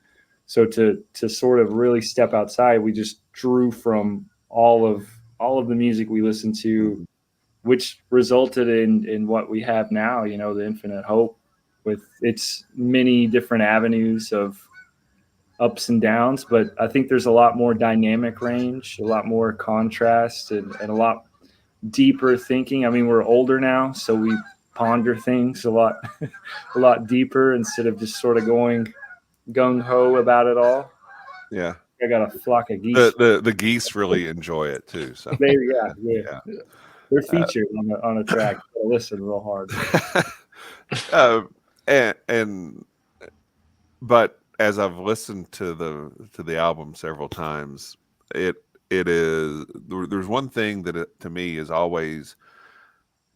[SPEAKER 3] so to sort of really step outside, we just drew from all of the music we listened to, which resulted in what we have now, the Infinite Hope, with its many different avenues of ups and downs. But I think there's a lot more dynamic range, a lot more contrast, and a lot deeper thinking. I mean, we're older now, so we ponder things a lot deeper instead of just sort of going gung-ho about it all.
[SPEAKER 1] Yeah.
[SPEAKER 3] I got a flock of geese.
[SPEAKER 1] The geese really enjoy it too. So
[SPEAKER 3] they're featured on a track. So listen real hard.
[SPEAKER 1] But as I've listened to the album several times, it is, there's one thing that to me is always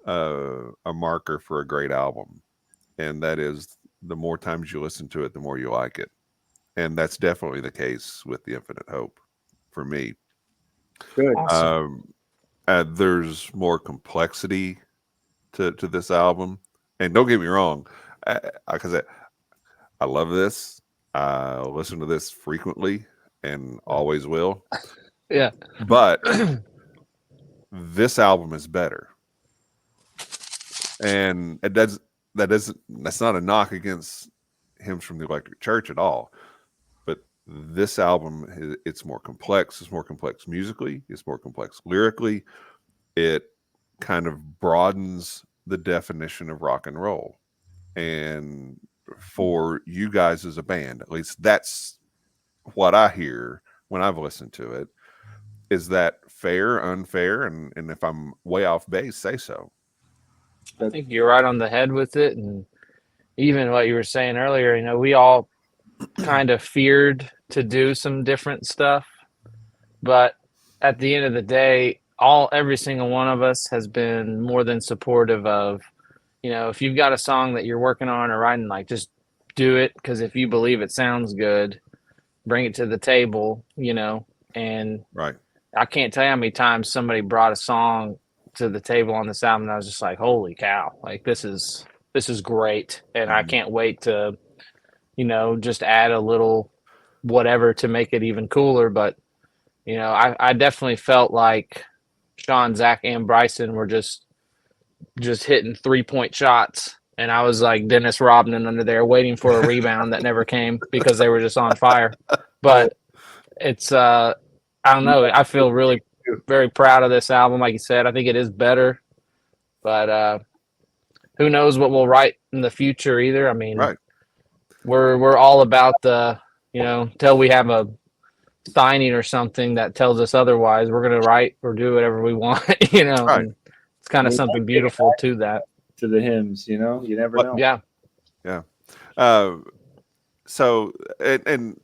[SPEAKER 1] a marker for a great album, and that is the more times you listen to it, the more you like it. And that's definitely the case with The Infinite Hope for me.
[SPEAKER 3] Good.
[SPEAKER 2] Awesome.
[SPEAKER 1] There's more complexity to this album, and don't get me wrong, because I love this. I listen to this frequently and always will.
[SPEAKER 2] Yeah.
[SPEAKER 1] But this album is better, and that's not a knock against Hymns from the Electric Church at all. But this album, it's more complex. It's more complex musically. It's more complex lyrically. It kind of broadens the definition of rock and roll. And for you guys as a band, at least that's what I hear when I've listened to it. Is that fair, unfair? And if I'm way off base, say so.
[SPEAKER 2] I think you're right on the head with it. And even what you were saying earlier, we all kind of feared to do some different stuff. But at the end of the day, every single one of us has been more than supportive of, if you've got a song that you're working on or writing, like, just do it. Because if you believe it sounds good, bring it to the table, and
[SPEAKER 1] right.
[SPEAKER 2] I can't tell you how many times somebody brought a song to the table on this album and I was just like, holy cow, like this is great. And I can't wait to, just add a little whatever to make it even cooler. But, I definitely felt like Sean, Zac, and Bryson were just hitting 3-point shots. And I was like Dennis Rodman under there waiting for a rebound that never came because they were just on fire. But it's, I don't know. I feel really very proud of this album. Like you said, I think it is better, but who knows what we'll write in the future either. I mean,
[SPEAKER 1] Right.
[SPEAKER 2] we're all about the, till we have a signing or something that tells us otherwise, we're going to write or do whatever we want,
[SPEAKER 1] Right.
[SPEAKER 2] and it's kind of something beautiful to that.
[SPEAKER 3] To the hymns, you never know.
[SPEAKER 2] Yeah.
[SPEAKER 1] Yeah. So, and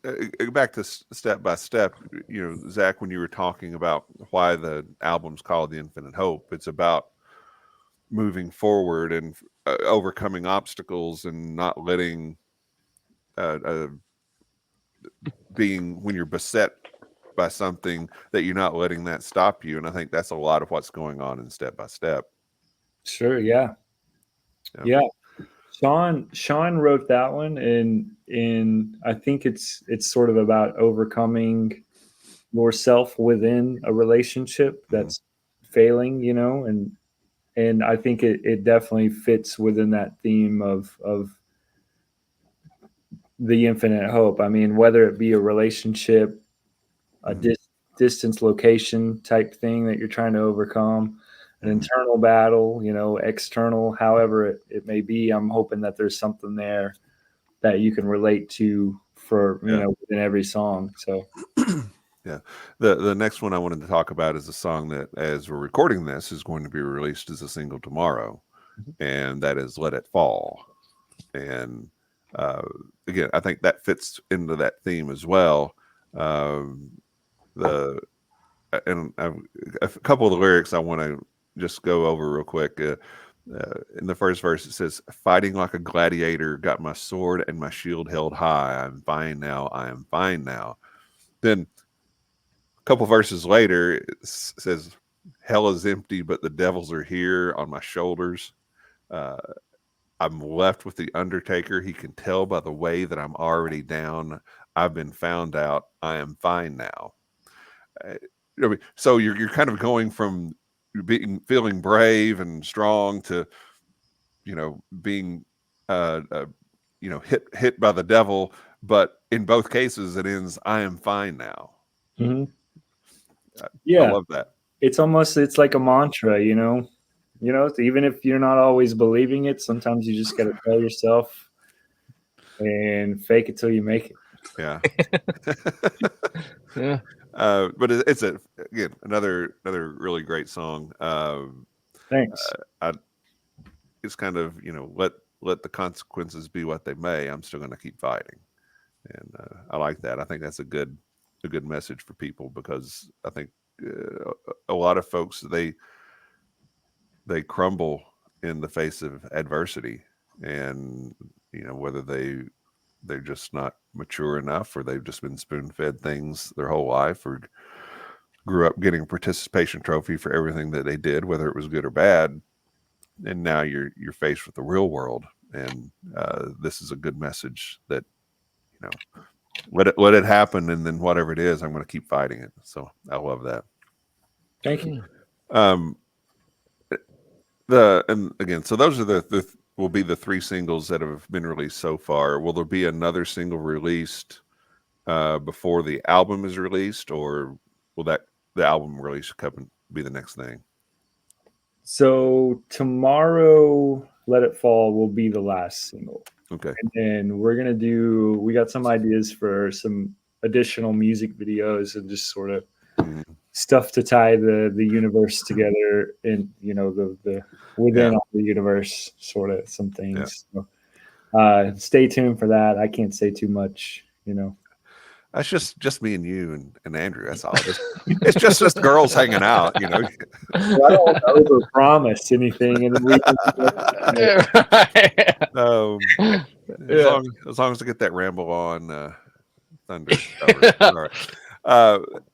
[SPEAKER 1] back to Step by Step, Zach, when you were talking about why the album's called The Infinite Hope, it's about moving forward and overcoming obstacles and not letting being when you're beset by something that you're not letting that stop you. And I think that's a lot of what's going on in Step by Step.
[SPEAKER 3] Sure. Yeah. Sean wrote that one, and I think it's sort of about overcoming yourself within a relationship that's failing, and I think it definitely fits within that theme of the infinite hope. I mean, whether it be a relationship, a distance location type thing that you're trying to overcome, an internal battle, external, however it may be. I'm hoping that there's something there that you can relate to for, within every song. So,
[SPEAKER 1] yeah. The next one I wanted to talk about is a song that, as we're recording this, is going to be released as a single tomorrow. And that is Let It Fall. And again, I think that fits into that theme as well. And a couple of the lyrics I want to just go over real quick. In the first verse, it says, "Fighting like a gladiator, got my sword and my shield held high. I'm fine now. I am fine now." Then a couple verses later, it says, "Hell is empty, but the devils are here on my shoulders. I'm left with the Undertaker. He can tell by the way that I'm already down. I've been found out. I am fine now." So you're kind of going from feeling brave and strong to, being, hit by the devil. But in both cases, it ends, "I am fine now."
[SPEAKER 3] mm-hmm.
[SPEAKER 1] I love that.
[SPEAKER 3] It's like a mantra, even if you're not always believing it, sometimes you just got to tell yourself and fake it till you make it.
[SPEAKER 1] Yeah.
[SPEAKER 2] Yeah.
[SPEAKER 1] But it's again another really great song.
[SPEAKER 3] Thanks.
[SPEAKER 1] It's kind of, let the consequences be what they may. I'm still going to keep fighting, and I like that. I think that's a good message for people, because I think a lot of folks they crumble in the face of adversity, and whether they're just not mature enough, or they've just been spoon-fed things their whole life, or grew up getting a participation trophy for everything that they did, whether it was good or bad. And now you're faced with the real world. And this is a good message that, let it happen. And then whatever it is, I'm going to keep fighting it. So I love that.
[SPEAKER 3] Thank you.
[SPEAKER 1] And again, so those are will be the 3 singles that have been released so far. Will there be another single released before the album is released, or will the album release be the next thing?
[SPEAKER 3] So tomorrow, Let It Fall will be the last single.
[SPEAKER 1] Okay.
[SPEAKER 3] And we got some ideas for some additional music videos and just sort of stuff to tie the universe together, and the within all the universe, sort of some things. Yeah. So, stay tuned for that. I can't say too much,
[SPEAKER 1] That's just me and you and Andrew. That's all. It's just us girls hanging out,
[SPEAKER 3] Well, I don't overpromise anything, and then
[SPEAKER 1] as long as I get that Ramble on Thunder covered. All right.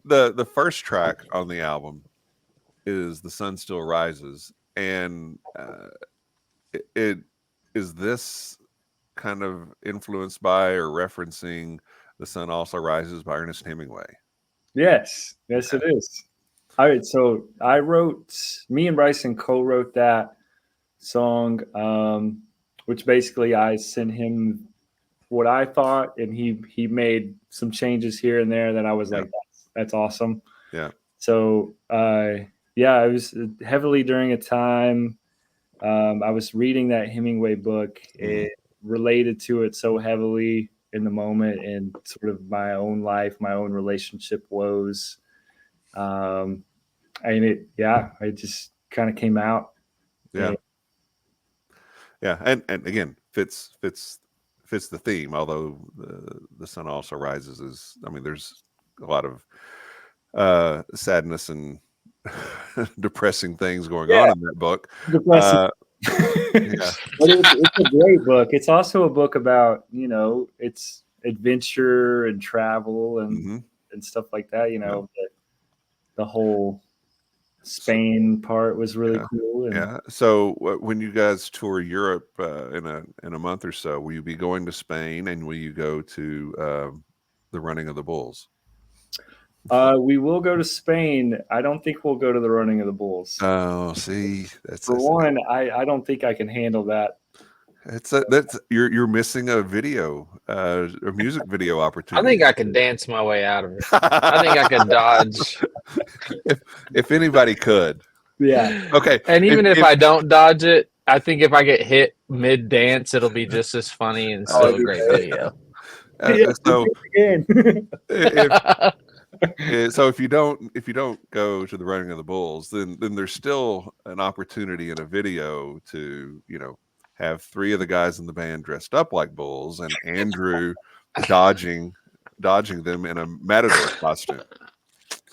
[SPEAKER 1] The first track on the album is "The Sun Still Rises," and it is this kind of influenced by or referencing "The Sun Also Rises" by Ernest Hemingway.
[SPEAKER 3] Yes, it is. All right, so me and Bryson co-wrote that song, which basically I sent him what I thought, and he made some changes here and there that I was like, that's awesome.
[SPEAKER 1] Yeah.
[SPEAKER 3] So yeah, I was heavily during a time. I was reading that Hemingway book. It related to it so heavily in the moment, and sort of my own life, my own relationship woes. And it just kind of came out.
[SPEAKER 1] Yeah. Yeah. And again, fits the theme, although the sun also rises is, I mean, there's a lot of sadness and depressing things going on in that book.
[SPEAKER 3] Depressing.
[SPEAKER 1] Yeah.
[SPEAKER 3] But it's a great book. It's also a book about, it's adventure and travel and stuff like that. The whole Spain part was really cool. And
[SPEAKER 1] yeah. So when you guys tour Europe in a month or so, will you be going to Spain, and will you go to the Running of the Bulls?
[SPEAKER 3] We will go to Spain. I don't think we'll go to the Running of the Bulls.
[SPEAKER 1] Oh, see,
[SPEAKER 3] one, I don't think I can handle that.
[SPEAKER 1] You're missing a music video opportunity.
[SPEAKER 2] I think I could dance my way out of it. I think I could dodge.
[SPEAKER 1] If anybody could.
[SPEAKER 3] Yeah.
[SPEAKER 1] Okay.
[SPEAKER 2] And even if I don't dodge it, I think if I get hit mid dance, it'll be just as funny and still a great video.
[SPEAKER 1] So if you don't go to the Running of the Bulls, then there's still an opportunity in a video to, have three of the guys in the band dressed up like bulls, and Andrew dodging them in a matador costume.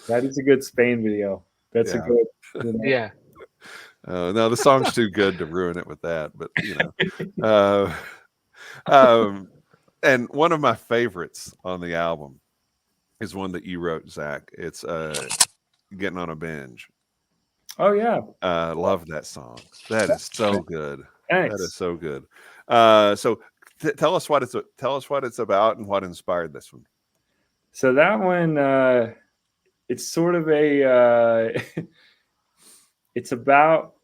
[SPEAKER 3] That is a good Spain video. That's a good.
[SPEAKER 2] Yeah.
[SPEAKER 1] No, the song's too good to ruin it with that, but and one of my favorites on the album is one that you wrote, Zach. It's Getting on a Binge.
[SPEAKER 3] Oh yeah.
[SPEAKER 1] Love that song. That is so good.
[SPEAKER 3] Thanks.
[SPEAKER 1] That is so good. So tell us what it's about and what inspired this one.
[SPEAKER 3] So that one, it's sort of a it's about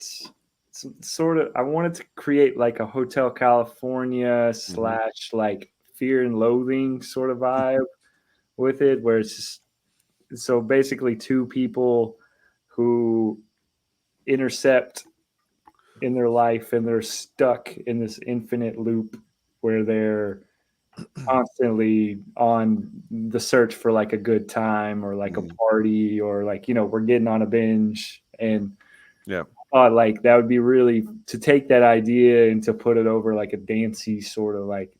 [SPEAKER 3] sort of, I wanted to create like a Hotel California / like Fear and Loathing sort of vibe with it, where it's just, so basically two people who intercept in their life, and they're stuck in this infinite loop where they're constantly on the search for like a good time or like a party, or like, we're getting on a binge. And like that would be really, to take that idea and to put it over like a dancey sort of like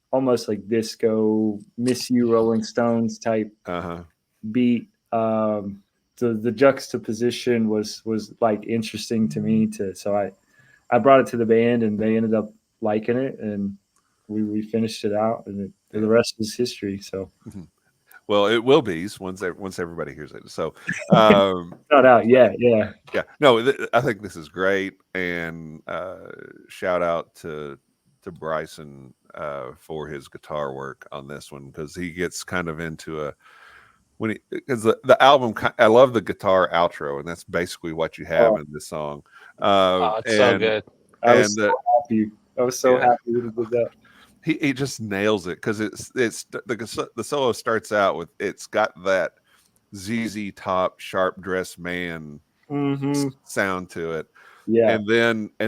[SPEAKER 3] almost like disco, Miss You, Rolling Stones type beat. The juxtaposition was like interesting to me so I brought it to the band, and they ended up liking it, and we finished it out, and the rest is history. So,
[SPEAKER 1] well, it will be once everybody hears it. So,
[SPEAKER 3] not out yet. Yeah.
[SPEAKER 1] No, I think this is great, and shout out to Bryson for his guitar work on this one, because he gets kind of into because the album, I love the guitar outro, and that's basically what you have in this song.
[SPEAKER 2] It's so good.
[SPEAKER 3] I was so happy. I was so happy with that.
[SPEAKER 1] He just nails it, because it's the solo starts out with, it's got that ZZ Top sharp dressed man sound to it. Yeah. And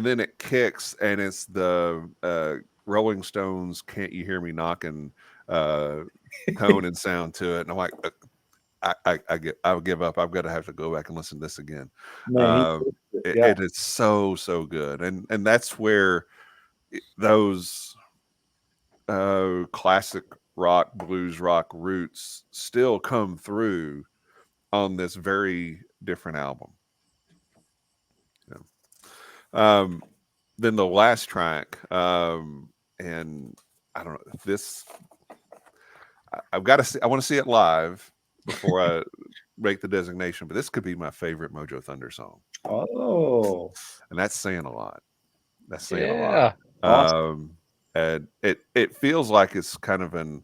[SPEAKER 1] then it kicks, and it's the Rolling Stones Can't You Hear Me Knocking tone and sound to it. And I'm like, I would give up. I've got to have to go back and listen to this again. It is so good, and that's where those classic rock, blues rock roots still come through on this very different album. Then the last track, and I don't know, this I've got to see. I want to see it live before I make the designation, but this could be my favorite Mojo Thunder song.
[SPEAKER 3] Oh,
[SPEAKER 1] and that's saying a lot. That's saying a lot.
[SPEAKER 3] Awesome.
[SPEAKER 1] And it feels like it's kind of an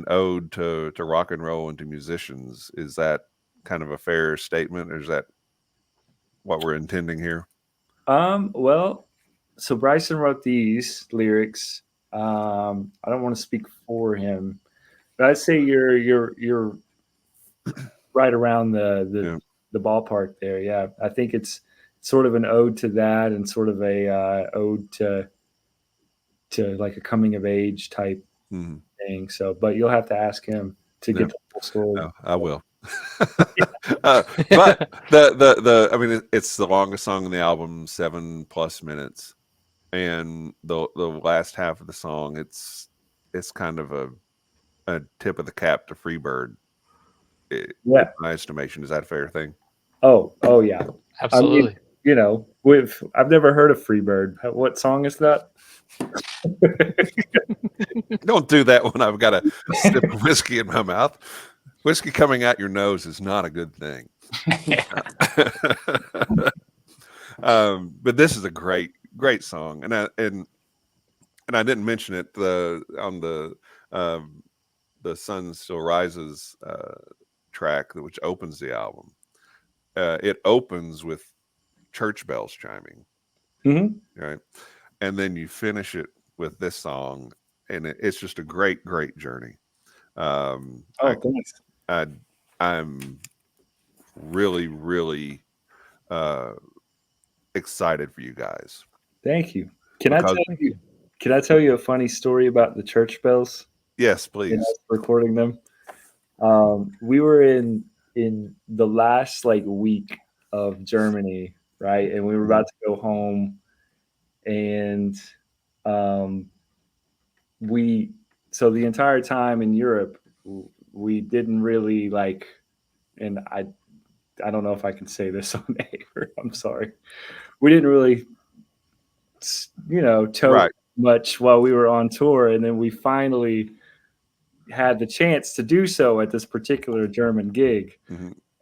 [SPEAKER 1] ode to rock and roll and to musicians. Is that kind of a fair statement, or is that what we're intending here?
[SPEAKER 3] Well, so Bryson wrote these lyrics. I don't want to speak for him, but I'd say you're right around the the ballpark there. Yeah, I think it's sort of an ode to that, and sort of a ode to like a coming of age type thing. So, but you'll have to ask him to get the full story.
[SPEAKER 1] Oh, I will. But the I mean, it's the longest song in the album, 7+ minutes, and the last half of the song, it's kind of a tip of the cap to Freebird. In my estimation. Is that a fair thing?
[SPEAKER 3] Oh yeah,
[SPEAKER 2] Absolutely.
[SPEAKER 3] I mean, I've never heard of Freebird. What song is that?
[SPEAKER 1] Don't do that when I've got a sip of whiskey in my mouth. Whiskey coming out your nose is not a good thing. But this is a great song, and I didn't mention it on the Sun Still Rises track, which opens the album. It opens with church bells chiming, right, and then you finish it with this song, and it's just a great journey.
[SPEAKER 3] Thanks.
[SPEAKER 1] I'm really excited for you guys.
[SPEAKER 3] Thank you. Can I tell you a funny story about the church bells?
[SPEAKER 1] Yes, please.
[SPEAKER 3] Recording them. We were in the last week of Germany, right? And we were about to go home, and so the entire time in Europe, we didn't really and I don't know if I can say this on air. I'm sorry. We didn't really, tote much while we were on tour, and then we finally had the chance to do so at this particular German gig.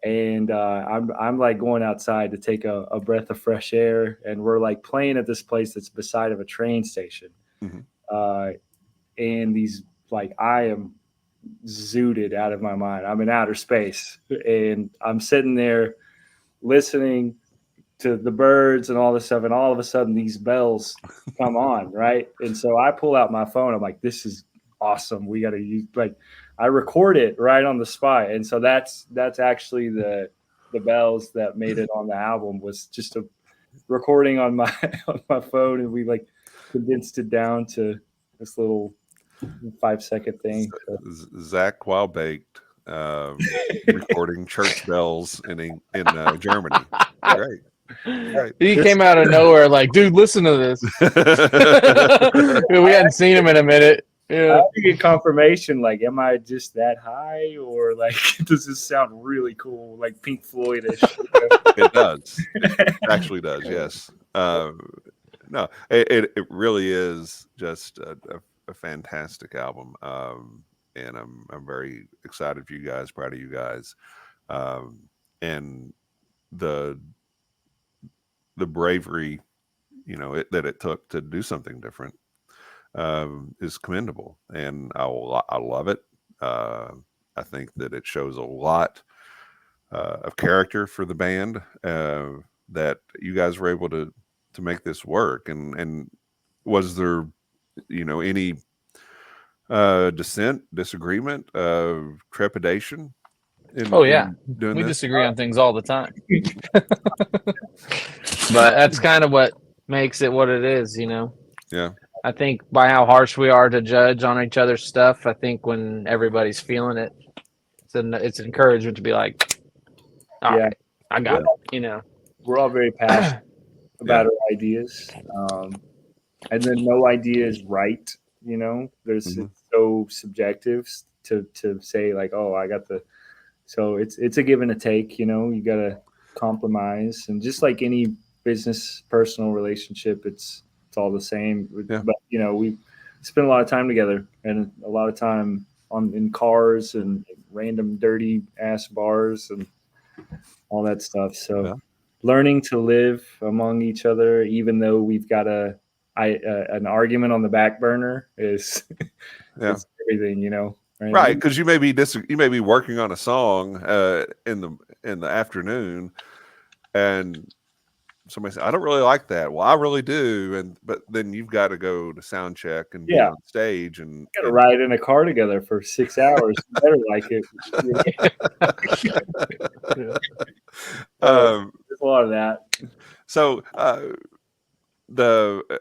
[SPEAKER 3] And I'm going outside to take a breath of fresh air, and we're playing at this place that's beside of a train station. And these I am zooted out of my mind. I'm in outer space, and I'm sitting there listening to the birds and all this stuff, and all of a sudden these bells come on, right? And so I pull out my phone. I'm like, this is awesome. We got to use I record it right on the spot. And so that's actually the bells that made it on the album, was just a recording on my phone, and we condensed it down to this little 5-second thing.
[SPEAKER 1] Zac Wild Baked recording church bells in Germany. Great. Right.
[SPEAKER 2] He came out of nowhere dude, listen to this. We hadn't seen him in a minute. Yeah.
[SPEAKER 3] I have to get confirmation. Am I just that high, or does this sound really cool, Pink Floyd-ish?
[SPEAKER 1] It does. It actually does. Yes. No, it really is just a fantastic album. And I'm very excited for you guys, proud of you guys, and the bravery, that it took to do something different is commendable, and I love it. I think that it shows a lot of character for the band, that you guys were able to make this work. And was there, any disagreement, trepidation?
[SPEAKER 2] We disagree on things all the time. But that's kind of what makes it what it is,
[SPEAKER 1] Yeah.
[SPEAKER 2] I think by how harsh we are to judge on each other's stuff, I think when everybody's feeling it, it's an encouragement to be like, all right, I got it,
[SPEAKER 3] We're all very passionate about our ideas. And then no idea is right, There's it's so subjective to say oh, I got the. So it's a give and a take, you got to compromise, and just like any business, personal relationship, it's all the same.
[SPEAKER 1] Yeah.
[SPEAKER 3] But we spend a lot of time together, and a lot of time in cars and random dirty ass bars and all that stuff. So learning to live among each other, even though we've got an argument on the back burner, is it's everything,
[SPEAKER 1] right? Because you may be working on a song in the afternoon, and somebody says, I don't really like that. Well, I really do. But then you've got to go to sound check and be
[SPEAKER 3] Yeah.
[SPEAKER 1] on stage and
[SPEAKER 3] Got to ride in a car together for 6 hours. You better like it. There's a lot of that.
[SPEAKER 1] So I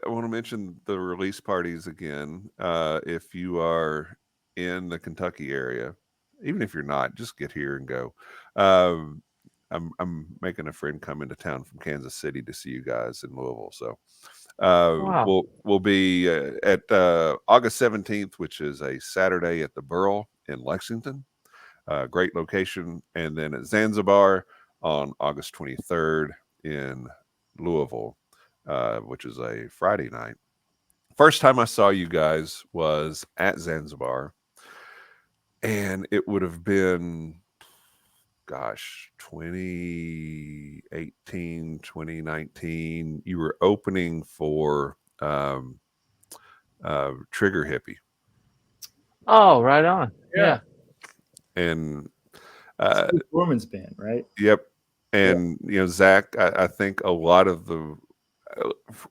[SPEAKER 1] want to mention the release parties again. If you are in the Kentucky area, even if you're not, just get here and go. I'm making a friend come into town from Kansas City to see you guys in Louisville. So
[SPEAKER 2] Wow.
[SPEAKER 1] we'll be at August 17th, which is a Saturday at the Burl in Lexington. Great location. And then at Zanzibar on August 23rd in Louisville, which is a Friday night. First time I saw you guys was at Zanzibar, and it would have been, 2018, 2019. You were opening for Trigger Hippie.
[SPEAKER 2] Oh, right on. Yeah.
[SPEAKER 1] And
[SPEAKER 3] Steve Gorman's band, right?
[SPEAKER 1] Yep. And Zach, I think a lot of the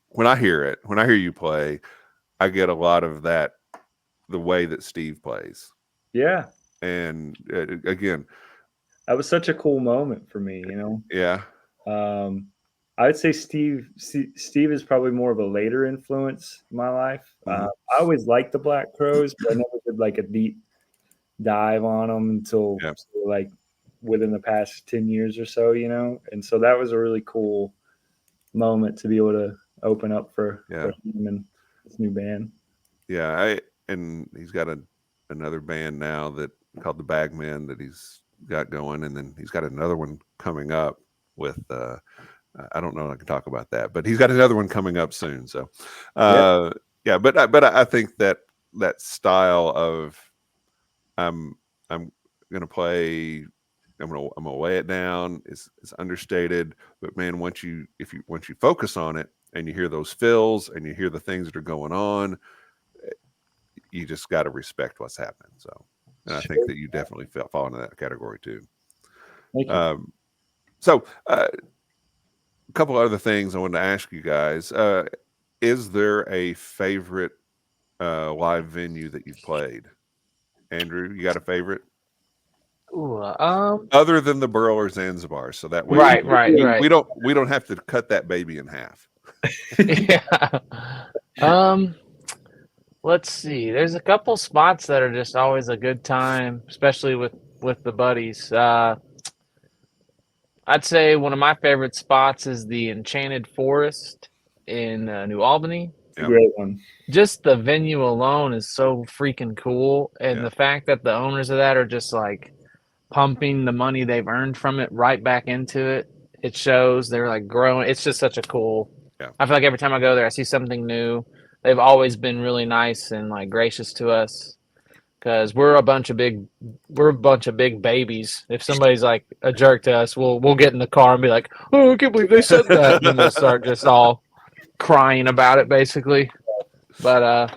[SPEAKER 1] when I hear you play, I get a lot of that, the way that Steve plays.
[SPEAKER 3] Yeah.
[SPEAKER 1] And again,
[SPEAKER 3] that was such a cool moment for me,
[SPEAKER 1] Yeah.
[SPEAKER 3] I would say Steve is probably more of a later influence in my life.
[SPEAKER 1] Mm-hmm.
[SPEAKER 3] I always liked the Black Crowes, but I never did like a deep dive on them until like within the past 10 years or so, and so that was a really cool moment to be able to open up for him and his new band.
[SPEAKER 1] And he's got another band now called the Bagmen that he's got going, and then he's got another one coming up with I don't know if I can talk about that, but he's got another one coming up soon. So but I think that style of I'm gonna play, I'm gonna lay it down is understated, but man, once you focus on it and you hear those fills and you hear the things that are going on, you just got to respect what's happening. So, and I think that you definitely fall into that category too.
[SPEAKER 3] Thank you.
[SPEAKER 1] A couple other things I wanted to ask you guys. Is there a favorite live venue that you've played? Andrew, you got a favorite?
[SPEAKER 2] Ooh,
[SPEAKER 1] other than the Burl or Zanzibar, so that way
[SPEAKER 2] right.
[SPEAKER 1] We don't have to cut that baby in half.
[SPEAKER 2] Yeah. Let's see. There's a couple spots that are just always a good time, especially with the buddies. I'd say one of my favorite spots is the Enchanted Forest in New Albany.
[SPEAKER 3] Yep. Great one.
[SPEAKER 2] Just the venue alone is so freaking cool, and the fact that the owners of that are just like pumping the money they've earned from it right back into it. It shows they're like growing. It's just such a cool. I feel like every time I go there, I see something new. They've always been really nice and like gracious to us because we're a bunch of big babies. If somebody's like a jerk to us, we'll get in the car and be like, "Oh, I can't believe they said that," and then we'll start just all crying about it, basically. But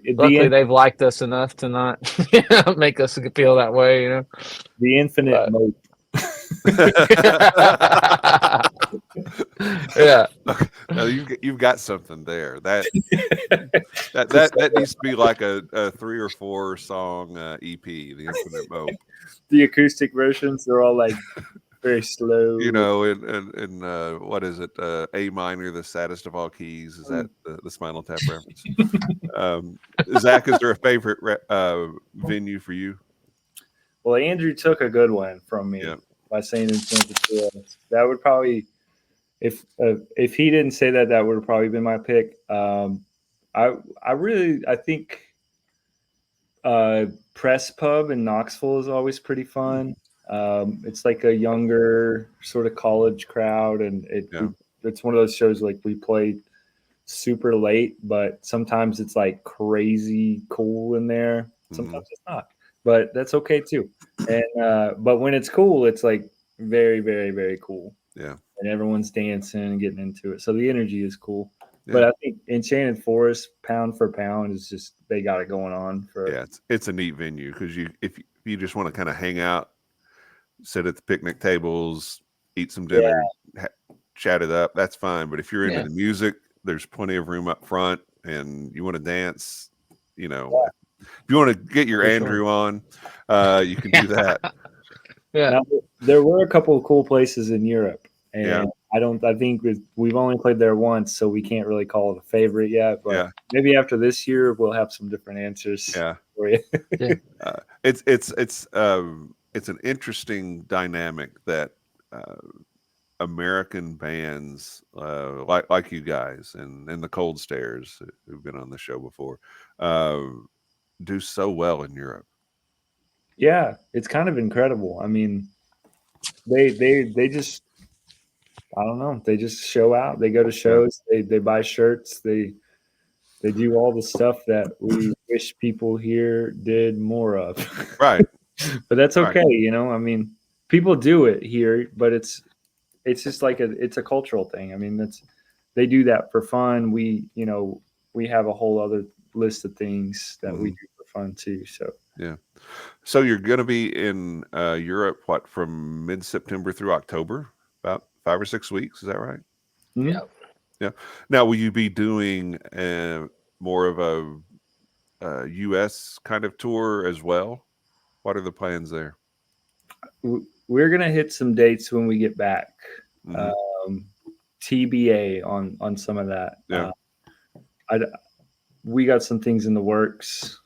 [SPEAKER 2] luckily, they've liked us enough to not make us feel that way,
[SPEAKER 3] The infinite moat.
[SPEAKER 2] Yeah.
[SPEAKER 1] No, you've got something there. That needs to be like a 3 or 4 song EP. The Infinite Moat.
[SPEAKER 3] The acoustic versions, they're all like very slow.
[SPEAKER 1] In what is it? A minor, the saddest of all keys. Is that the Spinal Tap reference? Zach, is there a favorite venue for you?
[SPEAKER 3] Well, Andrew took a good one from me by saying Enchanted Forest. That would probably, if he didn't say that, that would have probably been my pick. I think Press Pub in Knoxville is always pretty fun. It's like a younger sort of college crowd, and it's one of those shows like we play super late, but sometimes it's like crazy cool in there. Sometimes it's not, but that's okay too. And but when it's cool, it's like very, very, very cool.
[SPEAKER 1] Yeah,
[SPEAKER 3] and everyone's dancing and getting into it, so the energy is cool. But I think Enchanted Forest, pound for pound, is just they got it going on.
[SPEAKER 1] It's a neat venue because if you just want to kind of hang out, sit at the picnic tables, eat some dinner, chat it up, that's fine. But if you're into
[SPEAKER 2] Yeah.
[SPEAKER 1] the music, there's plenty of room up front, and you want to dance, you know, if you want to get your
[SPEAKER 2] For
[SPEAKER 1] Andrew on, you can do that.
[SPEAKER 2] Yeah.
[SPEAKER 3] Now, there were a couple of cool places in Europe, and
[SPEAKER 1] Yeah.
[SPEAKER 3] I think we've only played there once, so we can't really call it a favorite yet. But
[SPEAKER 1] Yeah.
[SPEAKER 3] maybe after this year, we'll have some different answers
[SPEAKER 1] Yeah.
[SPEAKER 3] for you.
[SPEAKER 1] It's an interesting dynamic that American bands like you guys and the Cold Stares who've been on the show before do so well in Europe.
[SPEAKER 3] Yeah, it's kind of incredible. I mean, they just, I don't know, they just show out. They go to shows, they buy shirts, they do all the stuff that we wish people here did more of.
[SPEAKER 1] Right.
[SPEAKER 3] But that's
[SPEAKER 1] Right.
[SPEAKER 3] okay, you know. I mean, people do it here, but it's just like it's a cultural thing. I mean, they do that for fun. We have a whole other list of things that we do for fun too. So
[SPEAKER 1] yeah. So you're going to be in Europe, what, from mid-September through October, about 5 or 6 weeks? Is that right?
[SPEAKER 3] mhm.
[SPEAKER 1] Yeah. Now, will you be doing more of a U.S. kind of tour as well? What are the plans there?
[SPEAKER 3] We're gonna hit some dates when we get back.
[SPEAKER 1] Mhm.
[SPEAKER 3] TBA on some of that.
[SPEAKER 1] Yeah.
[SPEAKER 3] We got some things in the works.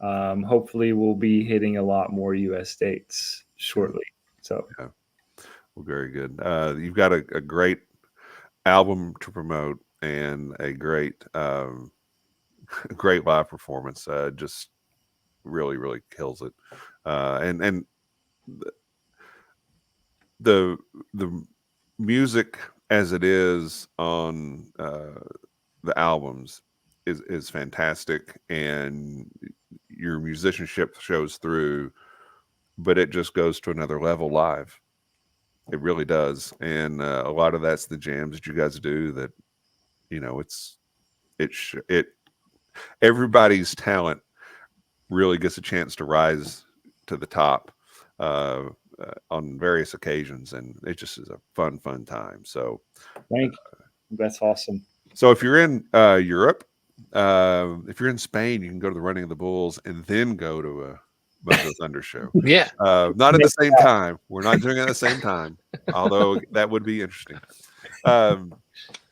[SPEAKER 3] Hopefully, we'll be hitting a lot more U.S. dates shortly. So,
[SPEAKER 1] Well, very good. You've got a great album to promote and a great great live performance. Just really kills it. And the music as it is on the albums is fantastic, and your musicianship shows through, but it just goes to another level live. It really does. And a lot of that's the jams that you guys do that, you know, everybody's talent really gets a chance to rise to the top on various occasions, and it just is a fun time. So
[SPEAKER 3] thank you. That's awesome.
[SPEAKER 1] so if you're in Europe, if you're in Spain, you can go to the Running of the Bulls and then go to a Mojo Thunder show.
[SPEAKER 2] Yeah.
[SPEAKER 1] Not at the same time. We're not doing it at the same time, although that would be interesting.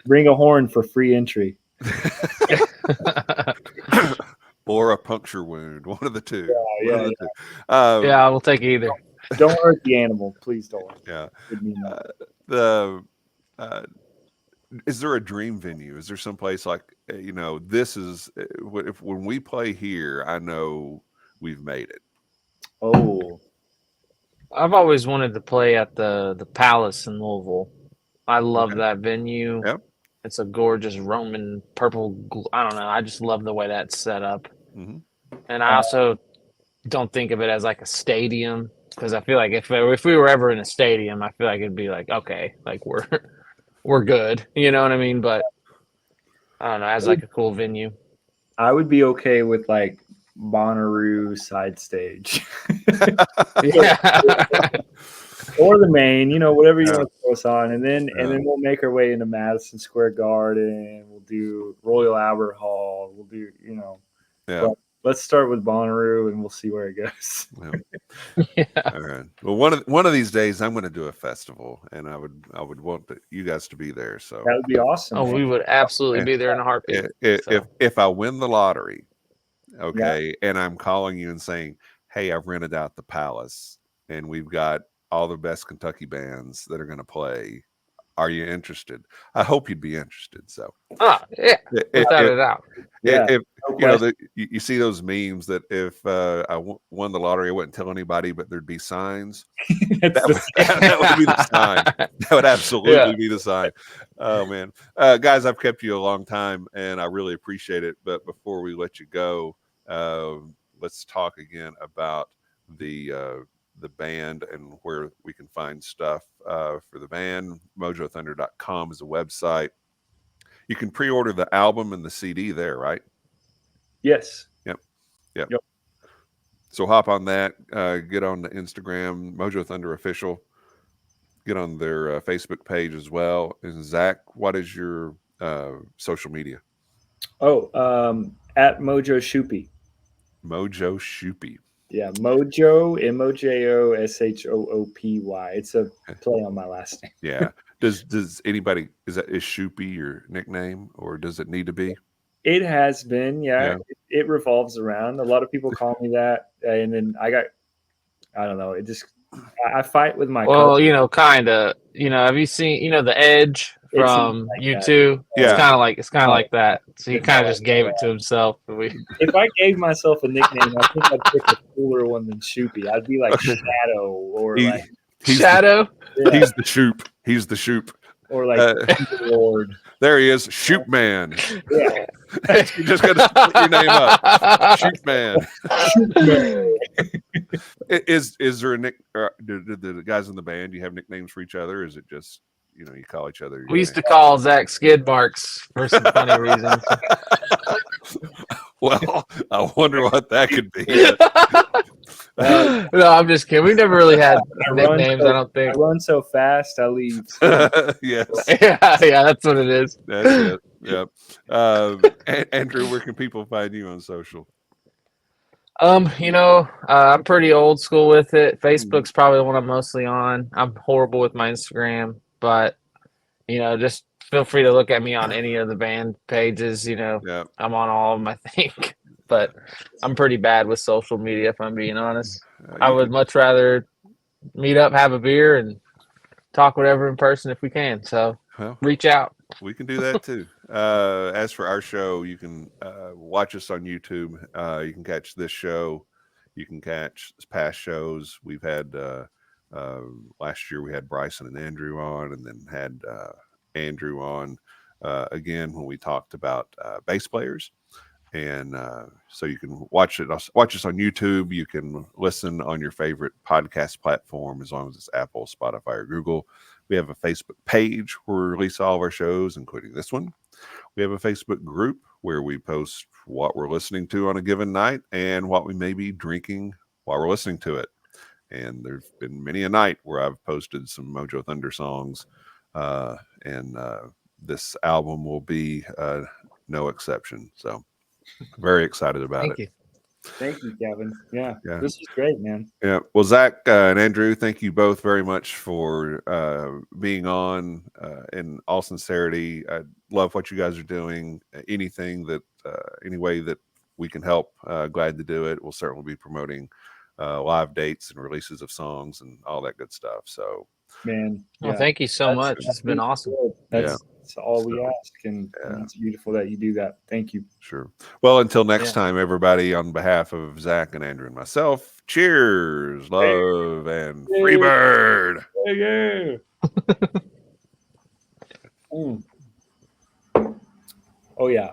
[SPEAKER 3] Bring a horn for free entry.
[SPEAKER 1] Or a puncture wound, one of the two.
[SPEAKER 3] Yeah,
[SPEAKER 1] One of the two.
[SPEAKER 2] Yeah, I will take either.
[SPEAKER 3] Don't hurt the animal, please don't.
[SPEAKER 1] Yeah.
[SPEAKER 3] Didn't mean that.
[SPEAKER 1] Is there a dream venue? Is there someplace like, you know, this is when we play here, I know we've made it.
[SPEAKER 3] Oh,
[SPEAKER 2] I've always wanted to play at the Palace in Louisville. I love that venue.
[SPEAKER 1] Yep.
[SPEAKER 2] It's a gorgeous Roman purple. I don't know. I just love the way that's set up.
[SPEAKER 1] Mhm.
[SPEAKER 2] And I also don't think of it as like a stadium, because I feel like if we were ever in a stadium, I feel like it'd be like, okay, like we're good. You know what I mean? But I don't know, as like a cool venue.
[SPEAKER 3] I would be okay with like Bonnaroo side stage.
[SPEAKER 2] Yeah.
[SPEAKER 3] Or the main, you know, whatever you want to throw us on, and then we'll make our way into Madison Square Garden. We'll do Royal Albert Hall. We'll do, you know, but let's start with Bonnaroo, and we'll see where it goes.
[SPEAKER 1] Yeah. All right. Well, one of these days, I'm going to do a festival, and I would want you guys to be there. So
[SPEAKER 3] that would be awesome.
[SPEAKER 2] Oh, we would absolutely be there in a heartbeat.
[SPEAKER 1] If I win the lottery, okay, and I'm calling you and saying, "Hey, I've rented out the Palace, and we've got all the best Kentucky bands that are going to play. Are you interested?" I hope you'd be interested. So,
[SPEAKER 2] without a doubt.
[SPEAKER 1] If you know, you see those memes that if I won the lottery, I wouldn't tell anybody, but there'd be signs. that would be the sign. That would absolutely be the sign. Oh man, guys, I've kept you a long time, and I really appreciate it. But before we let you go, let's talk again about the band and where we can find stuff for the band. MojoThunder.com is the website. You can pre-order the album and the CD there, right?
[SPEAKER 3] Yes.
[SPEAKER 1] Yep. So hop on that. Get on the Instagram, Mojo Thunder Official, get on their Facebook page as well. And Zac, what is your social media?
[SPEAKER 3] Oh, at Mojo Shoopy.
[SPEAKER 1] Mojo Shoopy.
[SPEAKER 3] Yeah, Mojo, MOJOSHOOPY. It's a play on my last name.
[SPEAKER 1] Yeah. Does anybody is Shoopy your nickname, or does it need to be?
[SPEAKER 3] It has been, yeah. It revolves around. A lot of people call me that, and then I don't know. I fight with my.
[SPEAKER 2] Well,
[SPEAKER 3] cousin.
[SPEAKER 2] kind of. Have you seen, the Edge from
[SPEAKER 3] like
[SPEAKER 2] U2?
[SPEAKER 1] Yeah.
[SPEAKER 2] It's kind of like that. So he kind of just gave it to himself.
[SPEAKER 3] If I gave myself a nickname, I think I'd pick a cooler one than Shoopy. I'd be like Shadow or
[SPEAKER 2] Shadow.
[SPEAKER 1] He's the Shoop. He's the Shoop.
[SPEAKER 3] Or like Lord.
[SPEAKER 1] There he is, Shoopman.
[SPEAKER 3] Yeah.
[SPEAKER 1] You just got to put your name up, Shoopman. Is there a nick? Do the guys in the band, do you have nicknames for each other? Or is it just you call each other?
[SPEAKER 2] We used to call Zac skid marks for some funny reasons.
[SPEAKER 1] Well, I wonder what that could be.
[SPEAKER 2] No, I'm just kidding. We've never really had nicknames. I don't think.
[SPEAKER 3] I run so fast, I leave.
[SPEAKER 1] Yes.
[SPEAKER 2] Yeah, that's what it is.
[SPEAKER 1] That's it. Yep. Andrew, where can people find you on social?
[SPEAKER 2] I'm pretty old school with it. Facebook's probably the one I'm mostly on. I'm horrible with my Instagram, but just feel free to look at me on any of the band pages.
[SPEAKER 1] Yeah.
[SPEAKER 2] I'm on all of them, I think. But I'm pretty bad with social media, if I'm being honest. I would much rather meet up, have a beer, and talk whatever in person if we can. So reach out.
[SPEAKER 1] We can do that too. As for our show, you can watch us on YouTube. You can catch this show. You can catch past shows. We've had last year we had Bryson and Andrew on, and then had Andrew on again when we talked about bass players. And so you can watch us on YouTube. You can listen on your favorite podcast platform as long as it's Apple, Spotify, or Google. We have a Facebook page where we release all of our shows, including this one. We have a Facebook group where we post what we're listening to on a given night and what we may be drinking while we're listening to it. And there's been many a night where I've posted some Mojo Thunder songs, and this album will be no exception. So very excited about
[SPEAKER 2] Thank you.
[SPEAKER 3] Thank you, Kevin. Yeah, this is great, man.
[SPEAKER 1] Yeah. Well, Zac and Andrew, thank you both very much for being on. In all sincerity, I love what you guys are doing. Anything that, any way that we can help, glad to do it. We'll certainly be promoting live dates and releases of songs and all that good stuff. So,
[SPEAKER 3] man,
[SPEAKER 2] well, thank you so much. It's been awesome.
[SPEAKER 3] That's all we ask, and it's beautiful that you do that. Thank you.
[SPEAKER 1] Sure. Well, until next time, everybody, on behalf of Zac and Andrew and myself, cheers, love, and free bird.
[SPEAKER 3] Yeah. Oh, yeah.